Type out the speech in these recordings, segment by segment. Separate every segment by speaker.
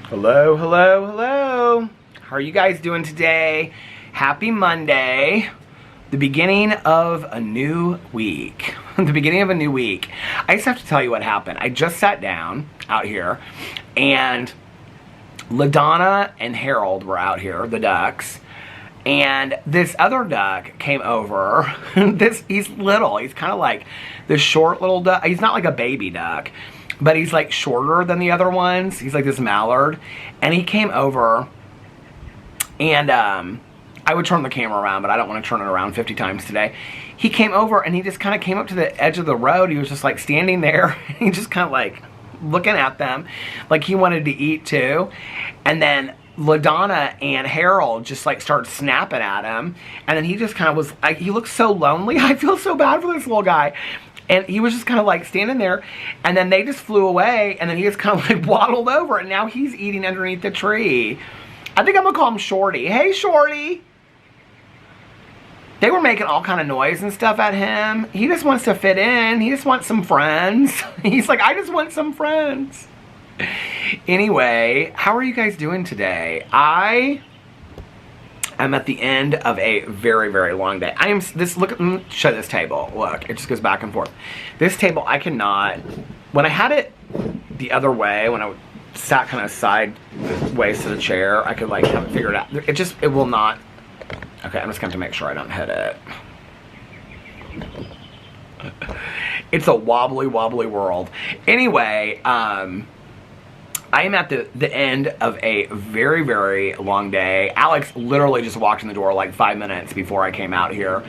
Speaker 1: Hello, hello, hello. How are you guys doing today? Happy Monday. The beginning of a new week. The beginning of a new week. I just have to tell you what happened. I just sat down out here and LaDonna and Harold were out here, the ducks. And this other duck came over. He's little. He's kind of like this short little duck. He's not like a baby duck, but he's like shorter than the other ones. He's like this mallard. And he came over and I would turn the camera around, but I don't want to turn it around 50 times today. He came over and he just kind of came up to the edge of the road. He was just like standing there. He just kind of like looking at them like he wanted to eat too. And then LaDonna and Harold just like started snapping at him. And then he just kind of was like, he looked so lonely. I feel so bad for this little guy. And he was just kind of like standing there, and then they just flew away, and then he just kind of like waddled over, and now he's eating underneath the tree. I think I'm gonna call him Shorty. Hey, Shorty. They were making all kind of noise and stuff at him. He just wants to fit in. He just wants some friends. He's like, I just want some friends. Anyway, how are you guys doing today? I'm at the end of a very, very long day. Look, let me show this table. Look, it just goes back and forth. This table, I cannot, when I had it the other way, when I sat kind of sideways to the chair, I could like have it figured out. It will not. Okay, I'm just going to make sure I don't hit it. It's a wobbly, wobbly world. Anyway, I am at the end of a very, very long day. Alex literally just walked in the door like 5 minutes before I came out here.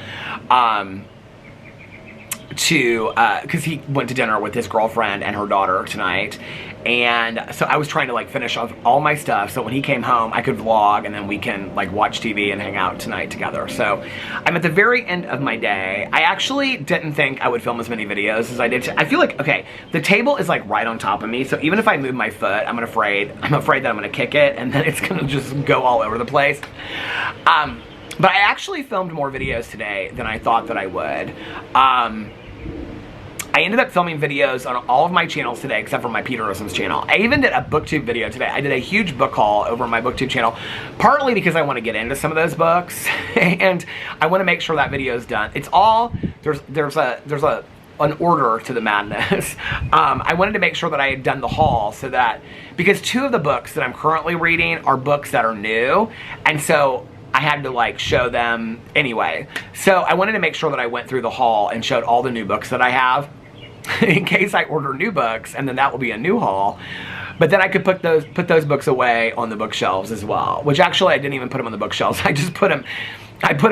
Speaker 1: Because he went to dinner with his girlfriend and her daughter tonight. And so I was trying to like finish off all my stuff so when he came home I could vlog and then we can like watch TV and hang out tonight together. So I'm at the very end of my day. I actually didn't think I would film as many videos as I did. I feel like, okay, the table is like right on top of me, so even if I move my foot, I'm afraid that I'm gonna kick it and then it's gonna just go all over the place. But I actually filmed more videos today than I thought that I would. I ended up filming videos on all of my channels today except for my Peterisms channel. I even did a booktube video today. I did a huge book haul over on my booktube channel, partly because I want to get into some of those books and I want to make sure that video is done. It's all, there's an order to the madness. I wanted to make sure that I had done the haul so that, because 2 of the books that I'm currently reading are books that are new, and so I had to like show them anyway. So I wanted to make sure that I went through the haul and showed all the new books that I have in case I order new books, and then that will be a new haul. But then I could put those books away on the bookshelves as well, which actually I didn't even put them on the bookshelves. I put them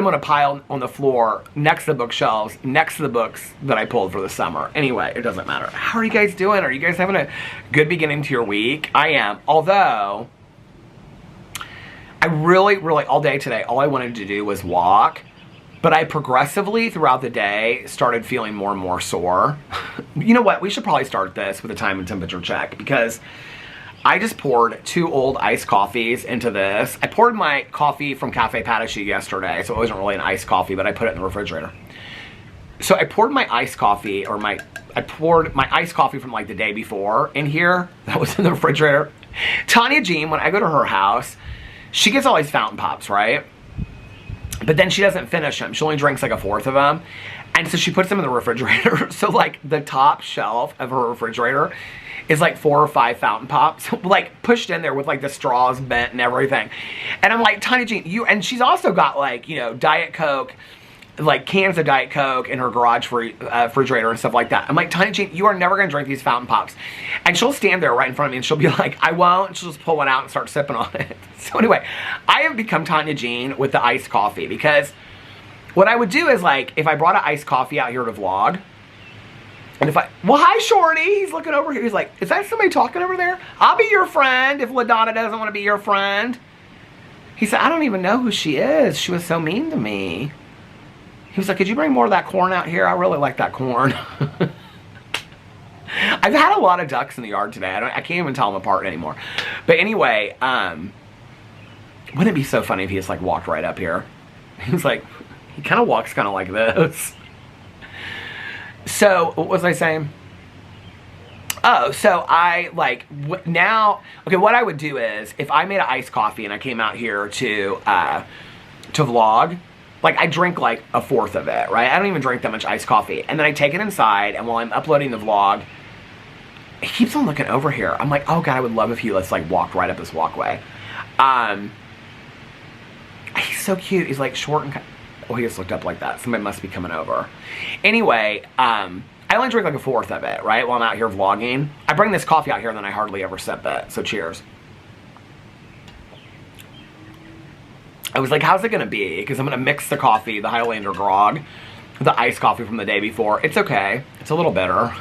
Speaker 1: on a pile on the floor next to the bookshelves, next to the books that I pulled for the summer. Anyway, it doesn't matter. How are you guys doing? Are you guys having a good beginning to your week? I am, although I really, all day today, all I wanted to do was walk. But I progressively, throughout the day, started feeling more and more sore. You know what? We should probably start this with a time and temperature check, because I just poured 2 old iced coffees into this. I poured my coffee from Cafe Patachi yesterday, so it wasn't really an iced coffee, but I put it in the refrigerator. So I poured my iced coffee, I poured my iced coffee from like the day before in here. That was in the refrigerator. Tanya Jean, when I go to her house, she gets all these fountain pops, right? But then she doesn't finish them. She only drinks like 1/4 of them. And so she puts them in the refrigerator. So like the top shelf of her refrigerator is like 4 or 5 fountain pops, like pushed in there with like the straws bent and everything. And I'm like, Tanya Jean, and she's also got like, you know, Diet Coke, like cans of Diet Coke in her garage refrigerator and stuff like that. I'm like, Tanya Jean, you are never gonna drink these fountain pops. And she'll stand there right in front of me and she'll be like, I won't. And she'll just pull one out and start sipping on it. So anyway, I have become Tanya Jean with the iced coffee, because what I would do is like, if I brought an iced coffee out here to vlog, and well, hi Shorty, he's looking over here. He's like, is that somebody talking over there? I'll be your friend if LaDonna doesn't want to be your friend. He said, I don't even know who she is. She was so mean to me. He was like, could you bring more of that corn out here? I really like that corn. I've had a lot of ducks in the yard today. I can't even tell them apart anymore. But anyway, wouldn't it be so funny if he just like walked right up here? He was like, he kind of walks kind of like this. So, what was I saying? Oh, so I, like, now, okay, what I would do is, if I made an iced coffee and I came out here to vlog, like, I drink, like, a fourth of it, right? I don't even drink that much iced coffee. And then I take it inside, and while I'm uploading the vlog, he keeps on looking over here. I'm like, oh, God, I would love if he, let's, like, walked right up this walkway. He's so cute. He's, like, short and... Oh, he just looked up like that. Somebody must be coming over. Anyway, I only drink like a fourth of it, right, while I'm out here vlogging. I bring this coffee out here and then I hardly ever sip it. So cheers. I was like, how's it gonna be? Because I'm gonna mix the coffee, the Highlander grog, with the iced coffee from the day before. It's okay. It's a little bitter.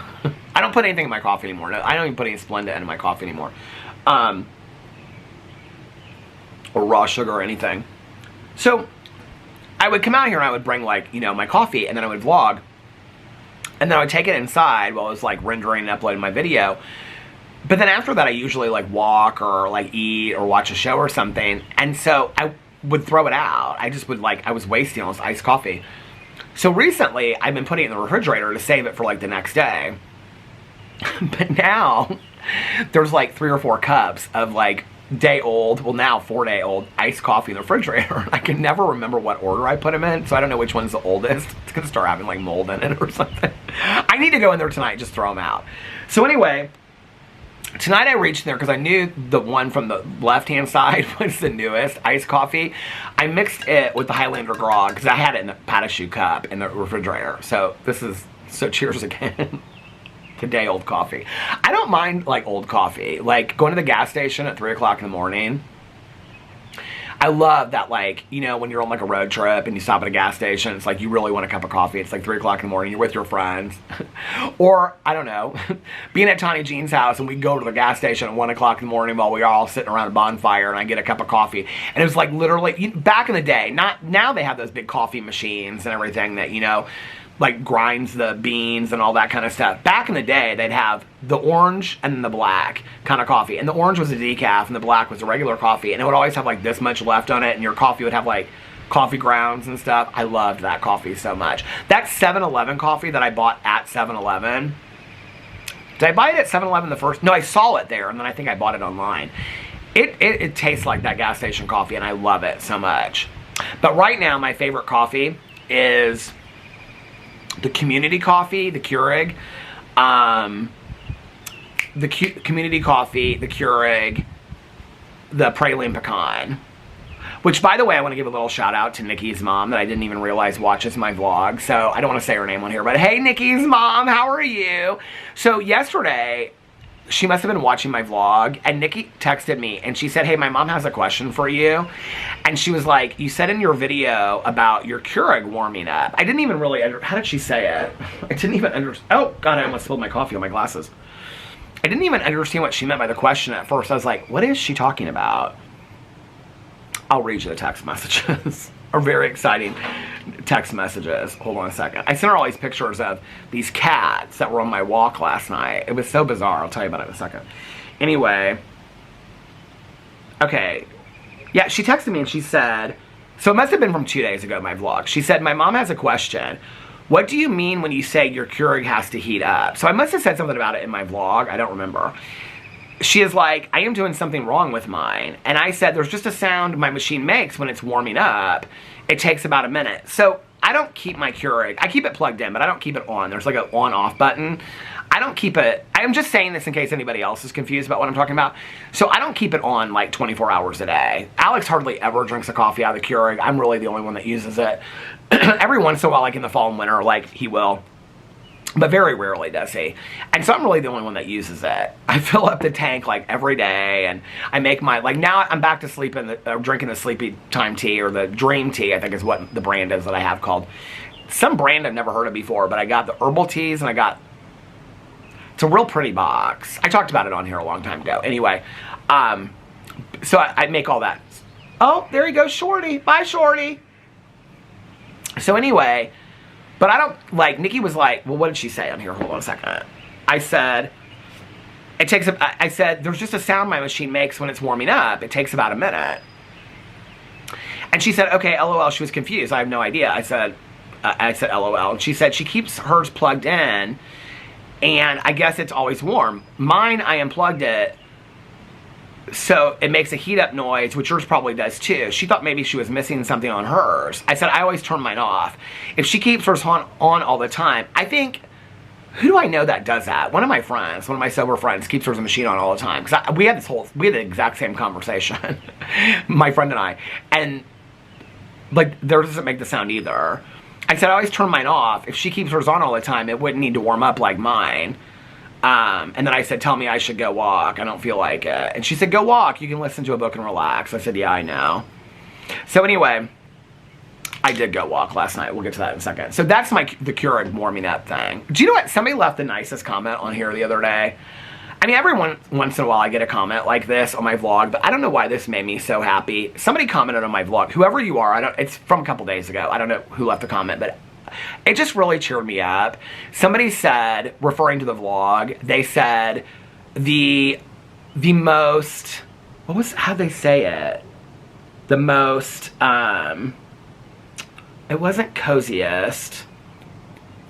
Speaker 1: I don't put anything in my coffee anymore. No, I don't even put any Splenda in my coffee anymore. Or raw sugar or anything. So I would come out here and I would bring, like, you know, my coffee, and then I would vlog. And then I would take it inside while I was, like, rendering and uploading my video. But then after that, I usually, like, walk or, like, eat or watch a show or something. And so I would throw it out. I just would, like, I was wasting all this iced coffee. So recently, I've been putting it in the refrigerator to save it for, like, the next day. But now, there's, like, 3 or 4 cups of, like, day-old, well, now 4-day-old iced coffee in the refrigerator. I can never remember what order I put them in, so I don't know which one's the oldest. It's gonna start having, like, mold in it or something. I need to go in there tonight and just throw them out. So anyway, tonight I reached in there because I knew the one from the left-hand side was the newest iced coffee. I mixed it with the Highlander grog because I had it in the pat a shoe cup in the refrigerator. So this is, so cheers again. Today old coffee. I don't mind, like, old coffee. Like, going to the gas station at 3 o'clock in the morning. I love that, like, you know, when you're on, like, a road trip and you stop at a gas station, it's like you really want a cup of coffee. It's like 3 o'clock in the morning, you're with your friends. Or, I don't know, being at Tawny Jean's house and we go to the gas station at 1 o'clock in the morning while we're all sitting around a bonfire and I get a cup of coffee. And it was like literally, back in the day, not now they have those big coffee machines and everything that, you know, like grinds the beans and all that kind of stuff. Back in the day, they'd have the orange and the black kind of coffee. And the orange was a decaf and the black was a regular coffee. And it would always have like this much left on it. And your coffee would have like coffee grounds and stuff. I loved that coffee so much. That 7-Eleven coffee that I bought at 7-Eleven. Did I buy it at 7-Eleven the first? No, I saw it there and then I think I bought it online. It tastes like that gas station coffee and I love it so much. But right now, my favorite coffee is the community coffee, the Keurig, the community coffee, the Keurig, the praline pecan. Which, by the way, I want to give a little shout out to Nikki's mom that I didn't even realize watches my vlog. So I don't want to say her name on here, but hey, Nikki's mom, how are you? So yesterday, she must have been watching my vlog, and Nikki texted me, and she said, hey, my mom has a question for you. And she was like, you said in your video about your Keurig warming up. I didn't even really, how did she say it? I didn't even understand. Oh, God, I almost spilled my coffee on my glasses. I didn't even understand what she meant by the question at first. I was like, what is she talking about? I'll read you the text messages. Are very exciting text messages. Hold on a second. I sent her all these pictures of these cats that were on my walk last night. It was so bizarre. I'll tell you about it in a second. Anyway. Okay. Yeah, she texted me and she said, so it must have been from 2 days ago, my vlog. She said, my mom has a question. What do you mean when you say your Keurig has to heat up? So I must have said something about it in my vlog. I don't remember. She is like, I am doing something wrong with mine. And I said, there's just a sound my machine makes when it's warming up. It takes about a minute. So I don't keep my Keurig. I keep it plugged in, but I don't keep it on. There's like an on-off button. I don't keep it. I'm just saying this in case anybody else is confused about what I'm talking about. So I don't keep it on like 24 hours a day. Alex hardly ever drinks a coffee out of the Keurig. I'm really the only one that uses it. Every once in a while, like in the fall and winter, like he will. But very rarely does he. And so I'm really the only one that uses it. I fill up the tank like every day and I make my, like now I'm back to sleeping, drinking the Sleepy Time tea or the Dream tea, I think is what the brand is that I have called. Some brand I've never heard of before, but I got the herbal teas and I got, it's a real pretty box. I talked about it on here a long time ago. Anyway, so I make all that. Oh, there you go, Shorty. Bye, Shorty. So anyway, but I don't, like, Nikki was like, well, what did she say on here? Hold on a second. I said, I said, there's just a sound my machine makes when it's warming up. It takes about a minute. And she said, okay, LOL. She was confused. I have no idea. I said, LOL. And she said she keeps hers plugged in and I guess it's always warm. Mine, I unplugged it, so it makes a heat up noise, which yours probably does too. She thought maybe she was missing something on hers. I said, I always turn mine off. If she keeps hers on all the time, I think, who do I know that does that? One of my friends, one of my sober friends, keeps hers machine on all the time. Because we had the exact same conversation, my friend and I. And, like, theirs doesn't make the sound either. I said, I always turn mine off. If she keeps hers on all the time, it wouldn't need to warm up like mine. And then I said, tell me I should go walk. I don't feel like it. And she said, go walk. You can listen to a book and relax. I said, yeah, I know. So anyway, I did go walk last night. We'll get to that in a second. So that's the Keurig warming up thing. Do you know what? Somebody left the nicest comment on here the other day. I mean, every once in a while I get a comment like this on my vlog, but I don't know why this made me so happy. Somebody commented on my vlog. Whoever you are, it's from a couple days ago. I don't know who left a comment, but it just really cheered me up. Somebody said, referring to the vlog, they said the most, how'd they say it? The most, it wasn't coziest.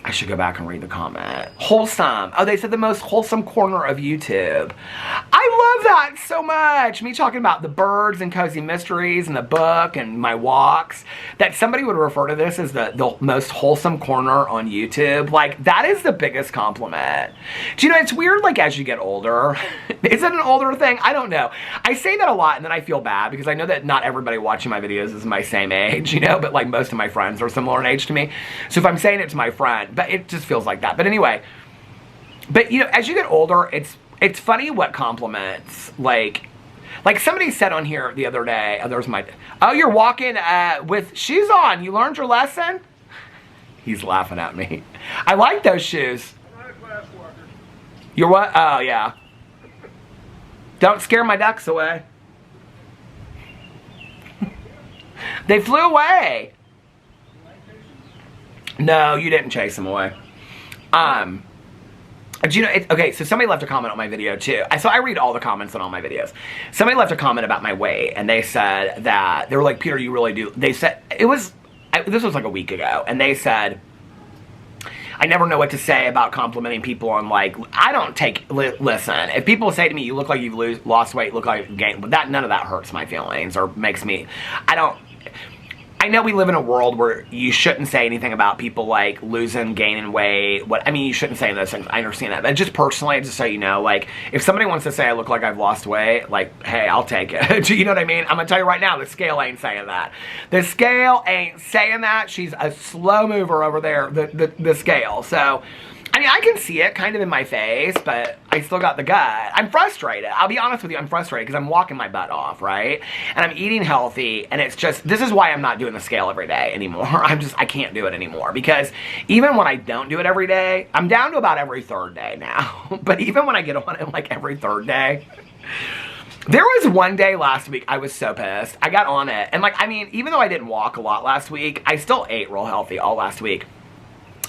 Speaker 1: I should go back and read the comment. Wholesome. Oh, they said the most wholesome corner of YouTube. I love that so much. Me talking about the birds and cozy mysteries and the book and my walks. That somebody would refer to this as the most wholesome corner on YouTube. Like, that is the biggest compliment. Do you know, it's weird, like, as you get older. Is it an older thing? I don't know. I say that a lot and then I feel bad because I know that not everybody watching my videos is my same age, you know, but like most of my friends are similar in age to me. So if I'm saying it to my friend, but it just feels like that. But anyway, but you know, as you get older, it's funny what compliments, like somebody said on here the other day, you're walking with shoes on, you learned your lesson? He's laughing at me. I like those shoes.
Speaker 2: I'm not a glass walker.
Speaker 1: You're what? Oh, yeah. Don't scare my ducks away. They flew away. No, you didn't chase them away. Do you know, okay, so somebody left a comment on my video too. So I read all the comments on all my videos. Somebody left a comment about my weight, and they said that, they were like, Peter, you really do. They said, this was like a week ago, and they said, I never know what to say about complimenting people on, like, I don't take, listen, if people say to me, you look like you've lost weight, look like you've gained, none of that hurts my feelings or makes me, I know we live in a world where you shouldn't say anything about people like losing, gaining weight. I mean, you shouldn't say those things. I understand that. But just personally, just so you know, like, if somebody wants to say I look like I've lost weight, like, hey, I'll take it. Do you know what I mean? I'm going to tell you right now, the scale ain't saying that. The scale ain't saying that. She's a slow mover over there, the scale. So, I mean, I can see it kind of in my face, but I still got the gut. I'm frustrated. I'll be honest with you, I'm frustrated because I'm walking my butt off, right? And I'm eating healthy, and it's just, this is why I'm not doing the scale every day anymore. I can't do it anymore because even when I don't do it every day, I'm down to about every third day now. But even when I get on it like every third day, there was one day last week I was so pissed. I got on it, and like, I mean, even though I didn't walk a lot last week, I still ate real healthy all last week.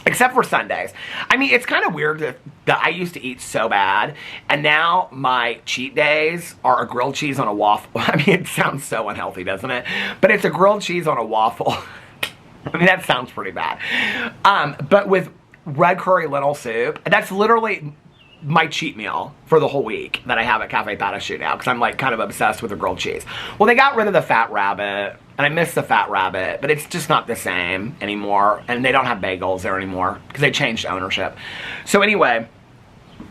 Speaker 1: Except for Sundays. I mean, it's kind of weird that I used to eat so bad, and now my cheat days are a grilled cheese on a waffle. I mean, it sounds so unhealthy, doesn't it? But it's a grilled cheese on a waffle. I mean, that sounds pretty bad. But with red curry lentil soup, that's literally my cheat meal for the whole week that I have at Cafe Parachute now, because I'm like kind of obsessed with the grilled cheese. Well, they got rid of the Fat Rabbit, and I miss the Fat Rabbit, but it's just not the same anymore, and they don't have bagels there anymore because they changed ownership. So anyway,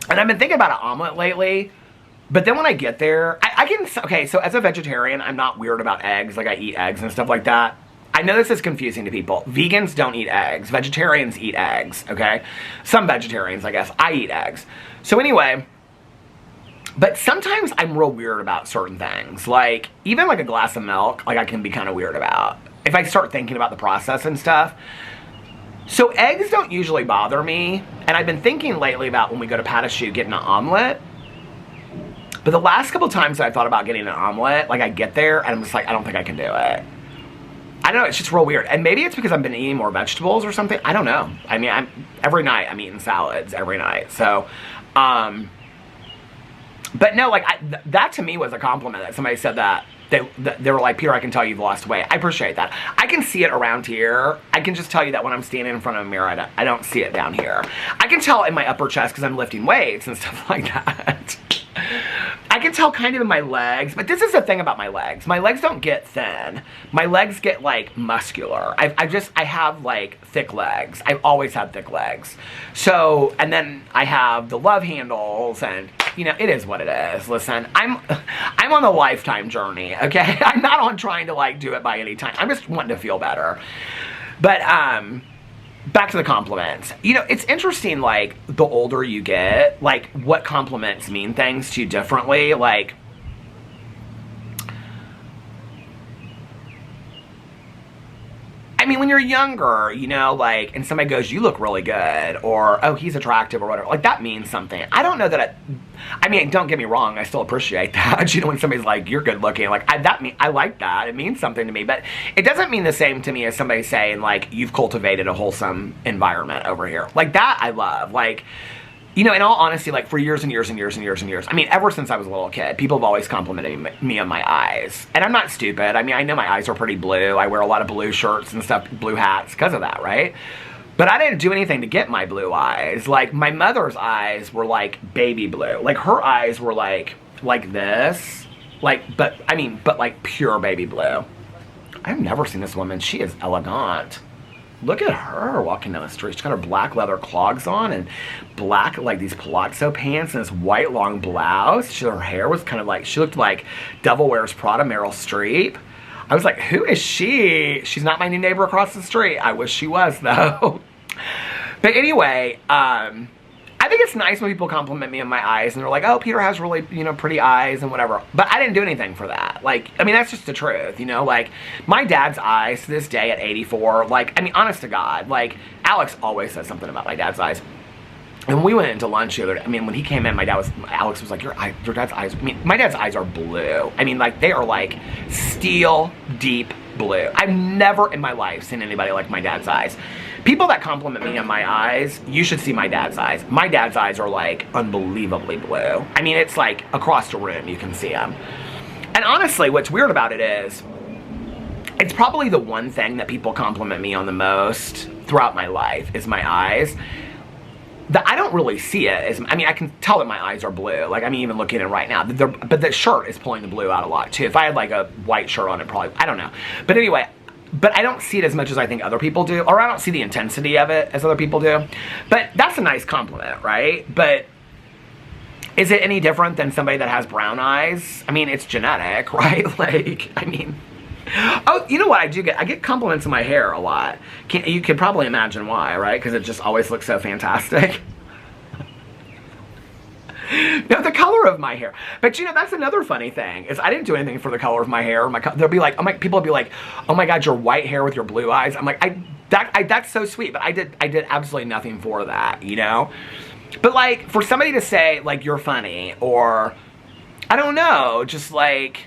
Speaker 1: and I've been thinking about an omelet lately, but then when I get there, I can, okay, so as a vegetarian, I'm not weird about eggs, like I eat eggs and stuff like that. I know this is confusing to people. Vegans don't eat eggs. Vegetarians eat eggs, okay? Some vegetarians, I guess. I eat eggs. So anyway, but sometimes I'm real weird about certain things. Like, even like a glass of milk, like I can be kind of weird about. If I start thinking about the process and stuff. So eggs don't usually bother me. And I've been thinking lately about when we go to Parachute getting an omelet. But the last couple times that I thought about getting an omelet, like I get there and I'm just like, I don't think I can do it. I don't know, it's just real weird. And maybe it's because I've been eating more vegetables or something. I don't know. I mean, every night I'm eating salads every night. So, I But no, like, that to me was a compliment that somebody said that. They were like, Peter, I can tell you've lost weight. I appreciate that. I can see it around here. I can just tell you that when I'm standing in front of a mirror, I don't see it down here. I can tell in my upper chest because I'm lifting weights and stuff like that. I can tell kind of in my legs, but this is the thing about my legs. My legs don't get thin. My legs get, like, muscular. I have, like, thick legs. I've always had thick legs. So, and then I have the love handles, and, you know, it is what it is. Listen, I'm on a lifetime journey, okay? I'm not on trying to, like, do it by any time. I'm just wanting to feel better. But, back to the compliments. You know, it's interesting, like, the older you get, like, what compliments mean things to you differently. Like, I mean, when you're younger, you know, like, and somebody goes, you look really good, or, oh, he's attractive, or whatever, like, that means something. I don't know that I mean, don't get me wrong, I still appreciate that, you know, when somebody's like, you're good looking, like, I like that, it means something to me, but it doesn't mean the same to me as somebody saying, like, you've cultivated a wholesome environment over here. Like, that I love, like, you know, in all honesty, like, for years and years and years and years and years, I mean, ever since I was a little kid, people have always complimented me on my eyes. And I'm not stupid. I mean, I know my eyes are pretty blue. I wear a lot of blue shirts and stuff, blue hats because of that, right? But I didn't do anything to get my blue eyes. Like, my mother's eyes were, like, baby blue. Like, her eyes were, like this. Like, but like, pure baby blue. I've never seen this woman. She is elegant. Look at her walking down the street. She's got her black leather clogs on and black, like, these palazzo pants and this white long blouse. Her hair was kind of like, she looked like Devil Wears Prada Meryl Streep. I was like, who is she? She's not my new neighbor across the street. I wish she was, though. But anyway, I think it's nice when people compliment me on my eyes and they're like, oh, Peter has really, you know, pretty eyes and whatever. But I didn't do anything for that. Like, I mean, that's just the truth, you know? Like, my dad's eyes to this day at 84, like, I mean, honest to God, like, Alex always says something about my dad's eyes. And we went into lunch the other day. I mean, when he came in, Alex was like, your dad's eyes, I mean, my dad's eyes are blue. I mean, like, they are like steel deep blue. I've never in my life seen anybody like my dad's eyes. People that compliment me on my eyes, you should see my dad's eyes. My dad's eyes are, like, unbelievably blue. I mean, it's like across the room you can see them. And honestly, what's weird about it is, it's probably the one thing that people compliment me on the most throughout my life is my eyes. That I don't really see it as, I mean, I can tell that my eyes are blue. Like, I'm even looking at it right now. But the shirt is pulling the blue out a lot, too. If I had, like, a white shirt on, it probably, I don't know. But anyway, but I don't see it as much as I think other people do, or I don't see the intensity of it as other people do. But that's a nice compliment, right? But is it any different than somebody that has brown eyes? I mean, it's genetic, right? Like, I mean, oh, you know what I do get? I get compliments on my hair a lot. You can probably imagine why, right? Because it just always looks so fantastic. No, the color of my hair. But you know, that's another funny thing, is I didn't do anything for the color of my hair. They'll be like, people will be like, oh my God, your white hair with your blue eyes. I'm like, that's so sweet, but I did absolutely nothing for that, you know? But like, for somebody to say, like, you're funny, or, I don't know, just like,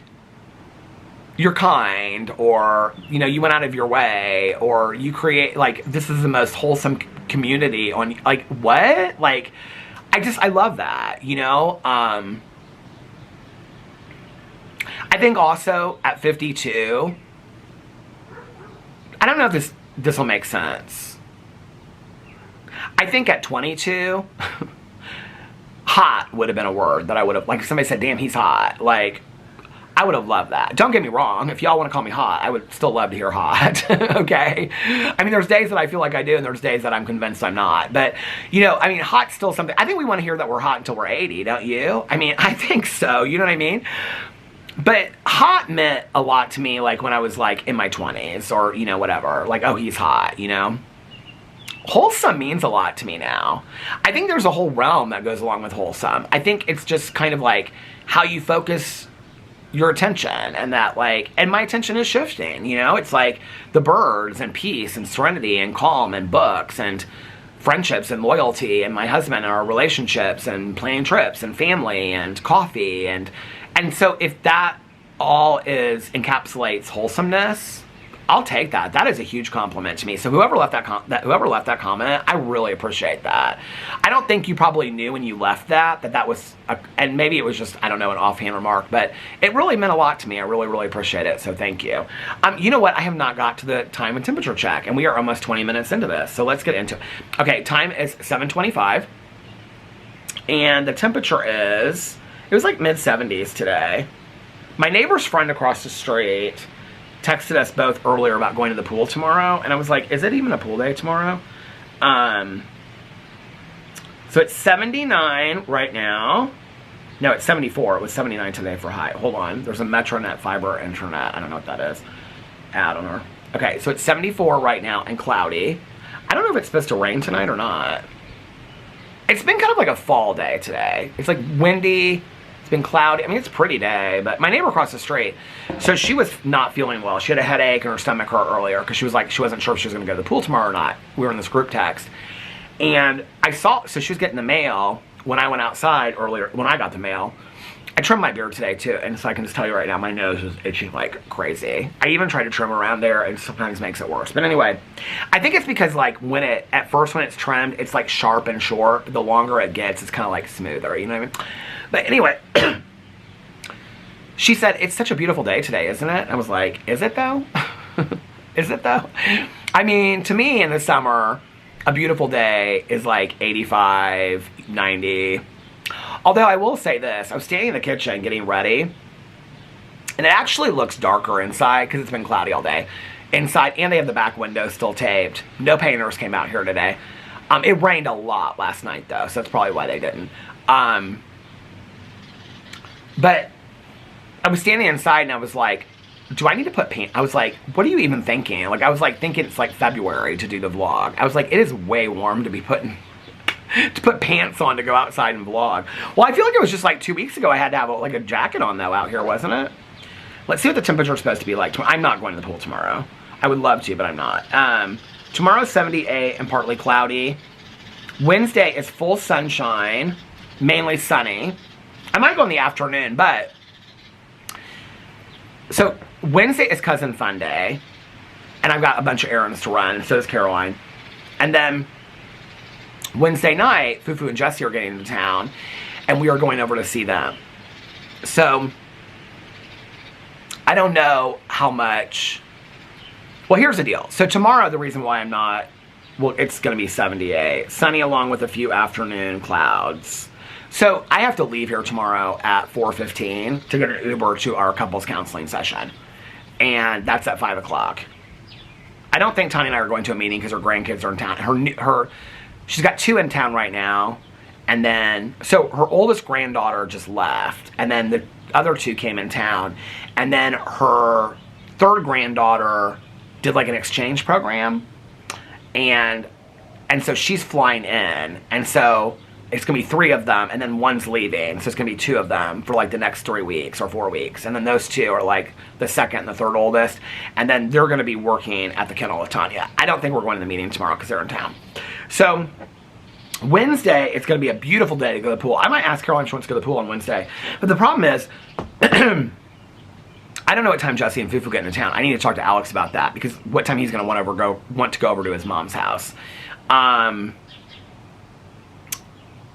Speaker 1: you're kind, or, you know, you went out of your way, or you create, like, this is the most wholesome community on, like, what? Like, I love that, you know? I think also at 52, I don't know if this will make sense. I think at 22, hot would have been a word that I would have, like, if somebody said, damn, he's hot, like, I would have loved that. Don't get me wrong. If y'all want to call me hot, I would still love to hear hot. Okay? I mean, there's days that I feel like I do, and there's days that I'm convinced I'm not. But, you know, I mean, hot's still something. I think we want to hear that we're hot until we're 80, don't you? I mean, I think so. You know what I mean? But hot meant a lot to me, like, when I was, like, in my 20s, or, you know, whatever. Like, oh, he's hot, you know? Wholesome means a lot to me now. I think there's a whole realm that goes along with wholesome. I think it's just kind of like how you focus your attention, and that, like, and my attention is shifting, you know? It's like the birds and peace and serenity and calm and books and friendships and loyalty and my husband and our relationships and planning trips and family and coffee, and so if that all encapsulates wholesomeness, I'll take that. That is a huge compliment to me. So whoever left that comment, I really appreciate that. I don't think you probably knew when you left that was, and maybe it was just, I don't know, an offhand remark, but it really meant a lot to me. I really, really appreciate it. So thank you. You know what? I have not got to the time and temperature check, and we are almost 20 minutes into this. So let's get into it. Okay, time is 7:25, and the temperature is, it was like mid-70s today. My neighbor's friend across the street texted us both earlier about going to the pool tomorrow, and I was like, is it even a pool day tomorrow? So it's 79 right now. No, it's 74. It was 79 today for high. Hold on. There's a Metronet fiber internet. I don't know what that is. Add on her. Okay, so it's 74 right now and cloudy. I don't know if it's supposed to rain tonight or not. It's been kind of like a fall day today. It's like windy. It's been cloudy. I mean, it's a pretty day, but my neighbor across the street, so she was not feeling well. She had a headache and her stomach hurt earlier because she was like, she wasn't sure if she was going to go to the pool tomorrow or not. We were in this group text. And I saw, so she was getting the mail when I went outside earlier, when I got the mail. I trimmed my beard today too, and so I can just tell you right now, my nose is itching like crazy. I even try to trim around there, and sometimes makes it worse. But anyway, I think it's because like at first when it's trimmed, it's like sharp and short. The longer it gets, it's kind of like smoother, you know what I mean? But anyway, she said, it's such a beautiful day today, isn't it? I was like, is it though? Is it though? I mean, to me in the summer, a beautiful day is like 85, 90. Although I will say this, I was standing in the kitchen getting ready, and it actually looks darker inside because it's been cloudy all day. Inside, and they have the back window still taped. No painters came out here today. It rained a lot last night though, so that's probably why they didn't. But I was standing inside and I was like, do I need to put paint? I was like, what are you even thinking? Like, I was like thinking it's like February to do the vlog. I was like, it is way warm to be putting, to put pants on to go outside and vlog. Well, I feel like it was just like 2 weeks ago I had to have like a jacket on though out here, wasn't it? Let's see what the temperature is supposed to be like. I'm not going to the pool tomorrow. I would love to, but I'm not. Tomorrow's 78 and partly cloudy. Wednesday is full sunshine, mainly sunny. I might go in the afternoon, but... So, Wednesday is Cousin Fun Day, and I've got a bunch of errands to run, and so does Caroline. And then, Wednesday night, Fufu and Jesse are getting into town, and we are going over to see them. So, I don't know how much... Well, here's the deal. So, tomorrow, the reason why I'm not... Well, it's going to be 78. Sunny along with a few afternoon clouds. So, I have to leave here tomorrow at 4:15 to get an Uber to our couples counseling session. And that's at 5 o'clock. I don't think Tanya and I are going to a meeting because her grandkids are in town. She's got 2 in town right now. And then, so her oldest granddaughter just left. And then the other 2 came in town. And then her 3rd granddaughter did like an exchange program. And so she's flying in. And so... It's going to be 3 of them, and then 1's leaving. So it's going to be 2 of them for like the next 3 weeks or 4 weeks. And then those 2 are like the 2nd and the 3rd oldest. And then they're going to be working at the kennel with Tanya. I don't think we're going to the meeting tomorrow because they're in town. So Wednesday, it's going to be a beautiful day to go to the pool. I might ask Caroline if she wants to go to the pool on Wednesday. But the problem is, I don't know what time Jesse and Fufu get into town. I need to talk to Alex about that because what time he's going to want to go over to his mom's house.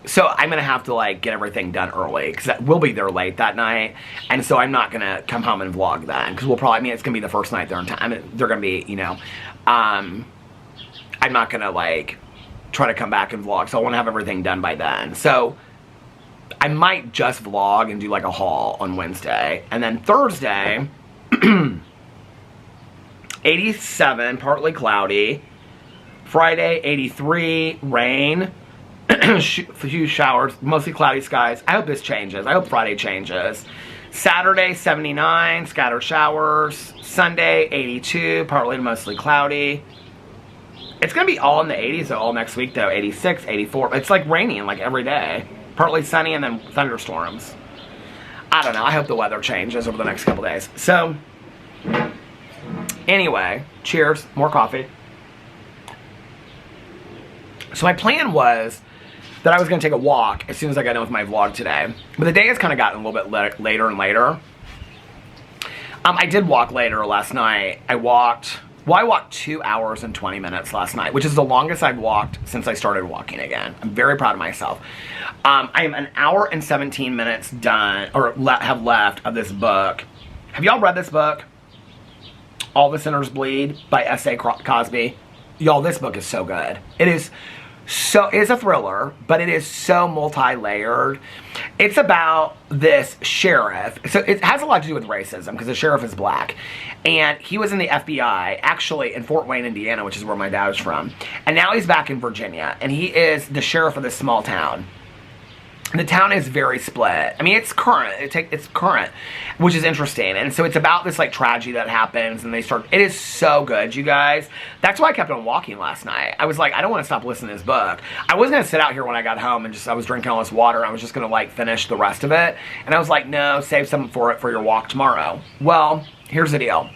Speaker 1: So I'm going to have to, like, get everything done early, because we'll be there late that night, and so I'm not going to come home and vlog then, because we'll probably, I mean, it's going to be the first night they're in town. I mean, they're going to be, you know, I'm not going to, like, try to come back and vlog, so I want to have everything done by then. So I might just vlog and do, like, a haul on Wednesday, and then Thursday, 87, partly cloudy, Friday, 83, rain, few showers, mostly cloudy skies. I hope this changes. I hope Friday changes. Saturday, 79, scattered showers. Sunday, 82, partly to mostly cloudy. It's going to be all in the 80s all next week, though. 86, 84. It's like raining like every day. Partly sunny and then thunderstorms. I don't know. I hope the weather changes over the next couple days. So, anyway, cheers. More coffee. So my plan was that I was going to take a walk as soon as I got done with my vlog today. But the day has kind of gotten a little bit later and later. I did walk later last night. I walked 2 hours and 20 minutes last night, which is the longest I've walked since I started walking again. I'm very proud of myself. I am an hour and 17 minutes done, or have left of this book. Have y'all read this book? All the Sinners Bleed by S.A. Cosby. Y'all, this book is so good. It's a thriller, but it is so multi-layered. It's about this sheriff. So it has a lot to do with racism because the sheriff is black. And he was in the FBI, actually in Fort Wayne, Indiana, which is where my dad is from. And now he's back in Virginia. And he is the sheriff of this small town. And the town is very split. I mean, it's current. It's current, which is interesting. And so it's about this like tragedy that happens, and it is so good, you guys. That's why I kept on walking last night. I was like, I don't want to stop listening to this book. I was going to sit out here when I got home and I was drinking all this water, and I was just going to like finish the rest of it. And I was like, no, save some for your walk tomorrow. Well, here's the deal.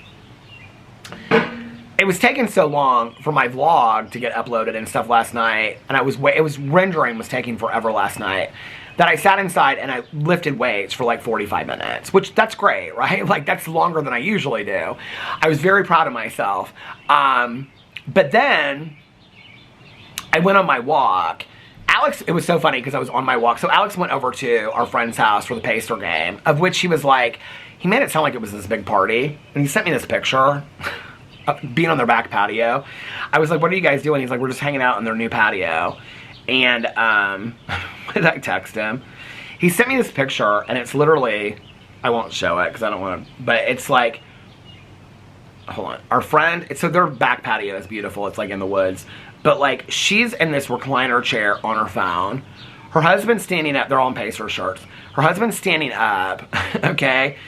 Speaker 1: It was taking so long for my vlog to get uploaded and stuff last night, and rendering was taking forever last night, that I sat inside and I lifted weights for like 45 minutes, which that's great, right? Like that's longer than I usually do. I was very proud of myself. But then I went on my walk. Alex, it was so funny because I was on my walk. So Alex went over to our friend's house for the Pacer game, of which he was like, he made it sound like it was this big party. And he sent me this picture being on their back patio. I was like, what are you guys doing? He's like, we're just hanging out on their new patio. And what did I text him? He sent me this picture, and it's literally, I won't show it because I don't want to, but it's like, hold on, our friend, so their back patio is beautiful. It's like in the woods, but like she's in this recliner chair on her phone. Her husband's standing up. They're all in Pacer shirts. Her husband's standing up, okay,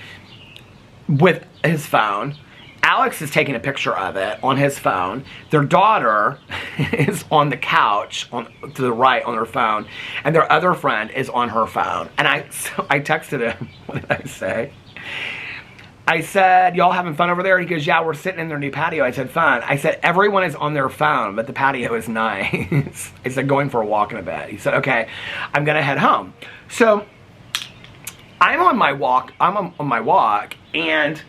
Speaker 1: with his phone. Alex is taking a picture of it on his phone. Their daughter is on the couch to the right on her phone. And their other friend is on her phone. And I texted him. What did I say? I said, y'all having fun over there? He goes, yeah, we're sitting in their new patio. I said, fun. I said, everyone is on their phone, but the patio is nice. I said, going for a walk in a bit. He said, okay, I'm going to head home. So I'm on my walk. And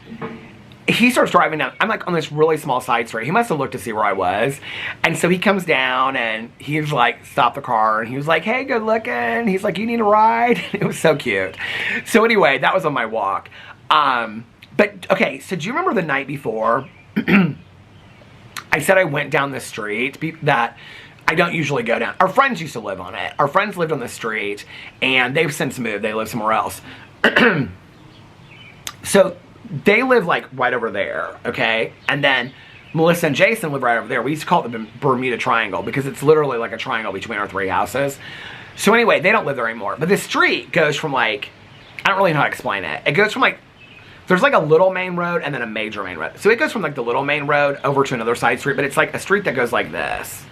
Speaker 1: he starts driving down. I'm like on this really small side street. He must have looked to see where I was. And so he comes down and he's like, stop the car. And he was like, hey, good looking. He's like, you need a ride? It was so cute. So anyway, that was on my walk. But okay, so do you remember the night before? I said I went down the street that I don't usually go down. Our friends used to live on it. Our friends lived on the street and they've since moved. They live somewhere else. So they live like right over there, okay? And then Melissa and Jason live right over there. We used to call it the Bermuda Triangle because it's literally like a triangle between our three houses. So anyway, they don't live there anymore. But the street goes from like, I don't really know how to explain it. It goes from like, there's like a little main road and then a major main road. So it goes from like the little main road over to another side street, but it's like a street that goes like this.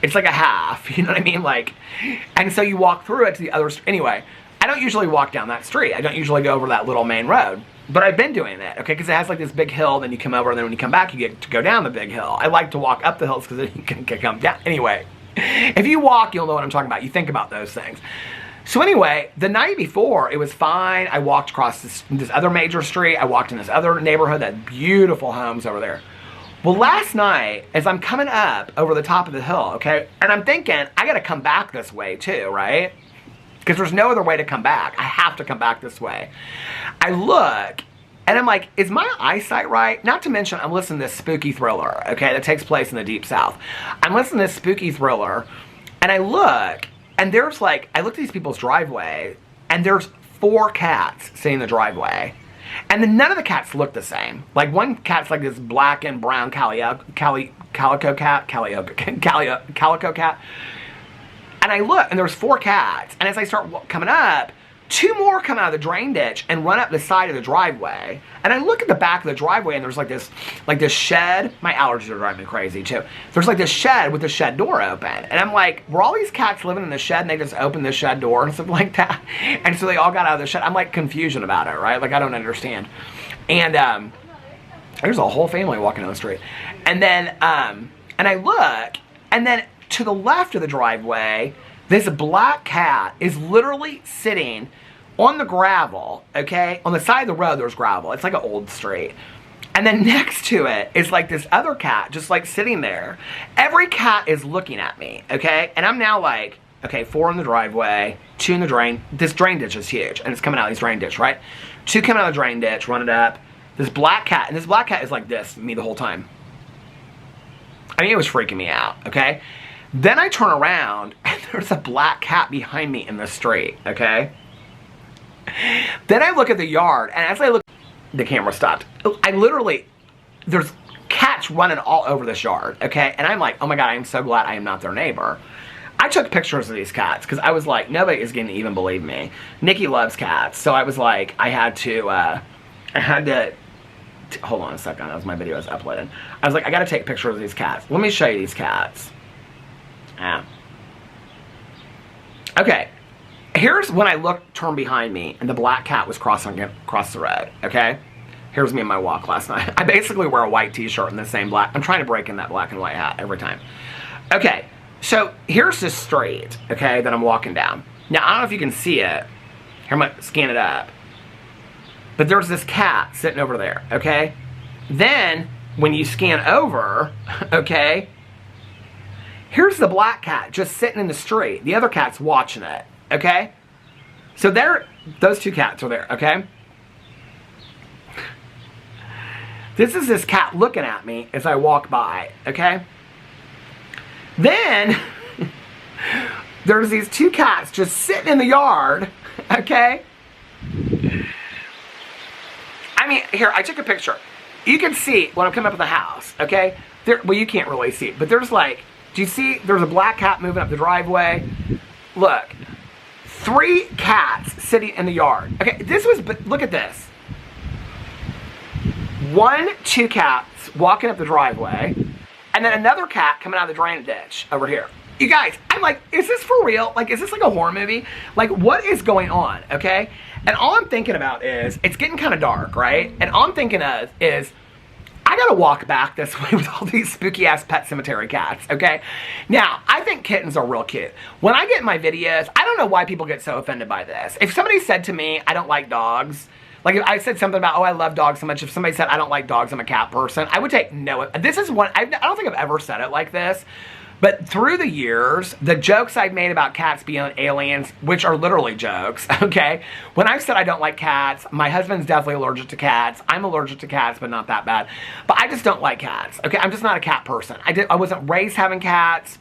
Speaker 1: It's like a half, you know what I mean? Like, and so you walk through it to the other, anyway, I don't usually walk down that street. I don't usually go over that little main road. But I've been doing it, okay? Because it has like this big hill, then you come over, and then when you come back, you get to go down the big hill. I like to walk up the hills because then you can come down. Anyway, if you walk, you'll know what I'm talking about. You think about those things. So anyway, the night before, it was fine. I walked across this other major street. I walked in this other neighborhood that had beautiful homes over there. Well, last night, as I'm coming up over the top of the hill, okay? And I'm thinking, I got to come back this way too, right? Because there's no other way to come back. I have to come back this way. I look, and I'm like, is my eyesight right? Not to mention, I'm listening to this spooky thriller, okay, that takes place in the Deep South. I'm listening to this spooky thriller, and I look, and there's like, I look at these people's driveway, and there's 4 cats sitting in the driveway. And then none of the cats look the same. Like, one cat's like this black and brown calico cat. And I look, and there's 4 cats. And as I start coming up, 2 more come out of the drain ditch and run up the side of the driveway. And I look at the back of the driveway, and there's like this shed. My allergies are driving me crazy too. There's like this shed with the shed door open. And I'm like, were all these cats living in the shed and they just opened the shed door and stuff like that? And so they all got out of the shed. I'm like confusion about it, right? Like I don't understand. And there's a whole family walking down the street. And then, and I look, and then to the left of the driveway, this black cat is literally sitting on the gravel, okay? On the side of the road, there's gravel. It's like an old street. And then next to it is like this other cat just like sitting there. Every cat is looking at me, okay? And I'm now like, okay, 4 in the driveway, 2 in the drain. This drain ditch is huge, and it's coming out of this drain ditch, right? 2 coming out of the drain ditch, run it up. This black cat, and this black cat is like this, me the whole time. I mean, it was freaking me out, okay? Then I turn around, and there's a black cat behind me in the street, okay? Then I look at the yard, and as I look, the camera stopped. I literally, there's cats running all over this yard, okay? And I'm like, oh my God, I am so glad I am not their neighbor. I took pictures of these cats because I was like, nobody is going to even believe me. Nikki loves cats, so I was like, I had to, hold on a second, as my video is uploaded. I was like, I got to take pictures of these cats. Let me show you these cats. Okay. Here's when I turned behind me, and the black cat was crossing across the road, okay? Here's me in my walk last night. I basically wear a white t-shirt and the same black. I'm trying to break in that black and white hat every time. Okay, so here's the street, okay, that I'm walking down. Now, I don't know if you can see it. Here, I'm going to scan it up. But there's this cat sitting over there, okay? Then, when you scan over, okay, here's the black cat just sitting in the street. The other cat's watching it. Okay? So those 2 cats are there, okay? This is this cat looking at me as I walk by, okay? Then, there's these 2 cats just sitting in the yard, okay? I mean, here, I took a picture. You can see when I'm coming up to the house, okay? Well, you can't really see it, but there's like, do you see? There's a black cat moving up the driveway. Look. 3 cats sitting in the yard. Okay, look at this. 1, 2 cats walking up the driveway, and then another cat coming out of the drain ditch over here. You guys, I'm like, is this for real? Like, is this like a horror movie? Like, what is going on, okay? And all I'm thinking about is, it's getting kind of dark, right? And all I'm thinking of is, I gotta walk back this way with all these spooky ass Pet Cemetery cats, okay? Now, I think kittens are real cute. When I get in my videos, I don't know why people get so offended by this. If somebody said to me, I don't like dogs, like if I said something about, oh, I love dogs so much, if somebody said, I don't like dogs, I'm a cat person, I would take no, this is one, I don't think I've ever said it like this, but through the years, the jokes I've made about cats being aliens, which are literally jokes, okay? When I've said I don't like cats, my husband's definitely allergic to cats. I'm allergic to cats, but not that bad. But I just don't like cats, okay? I'm just not a cat person. I wasn't raised having cats.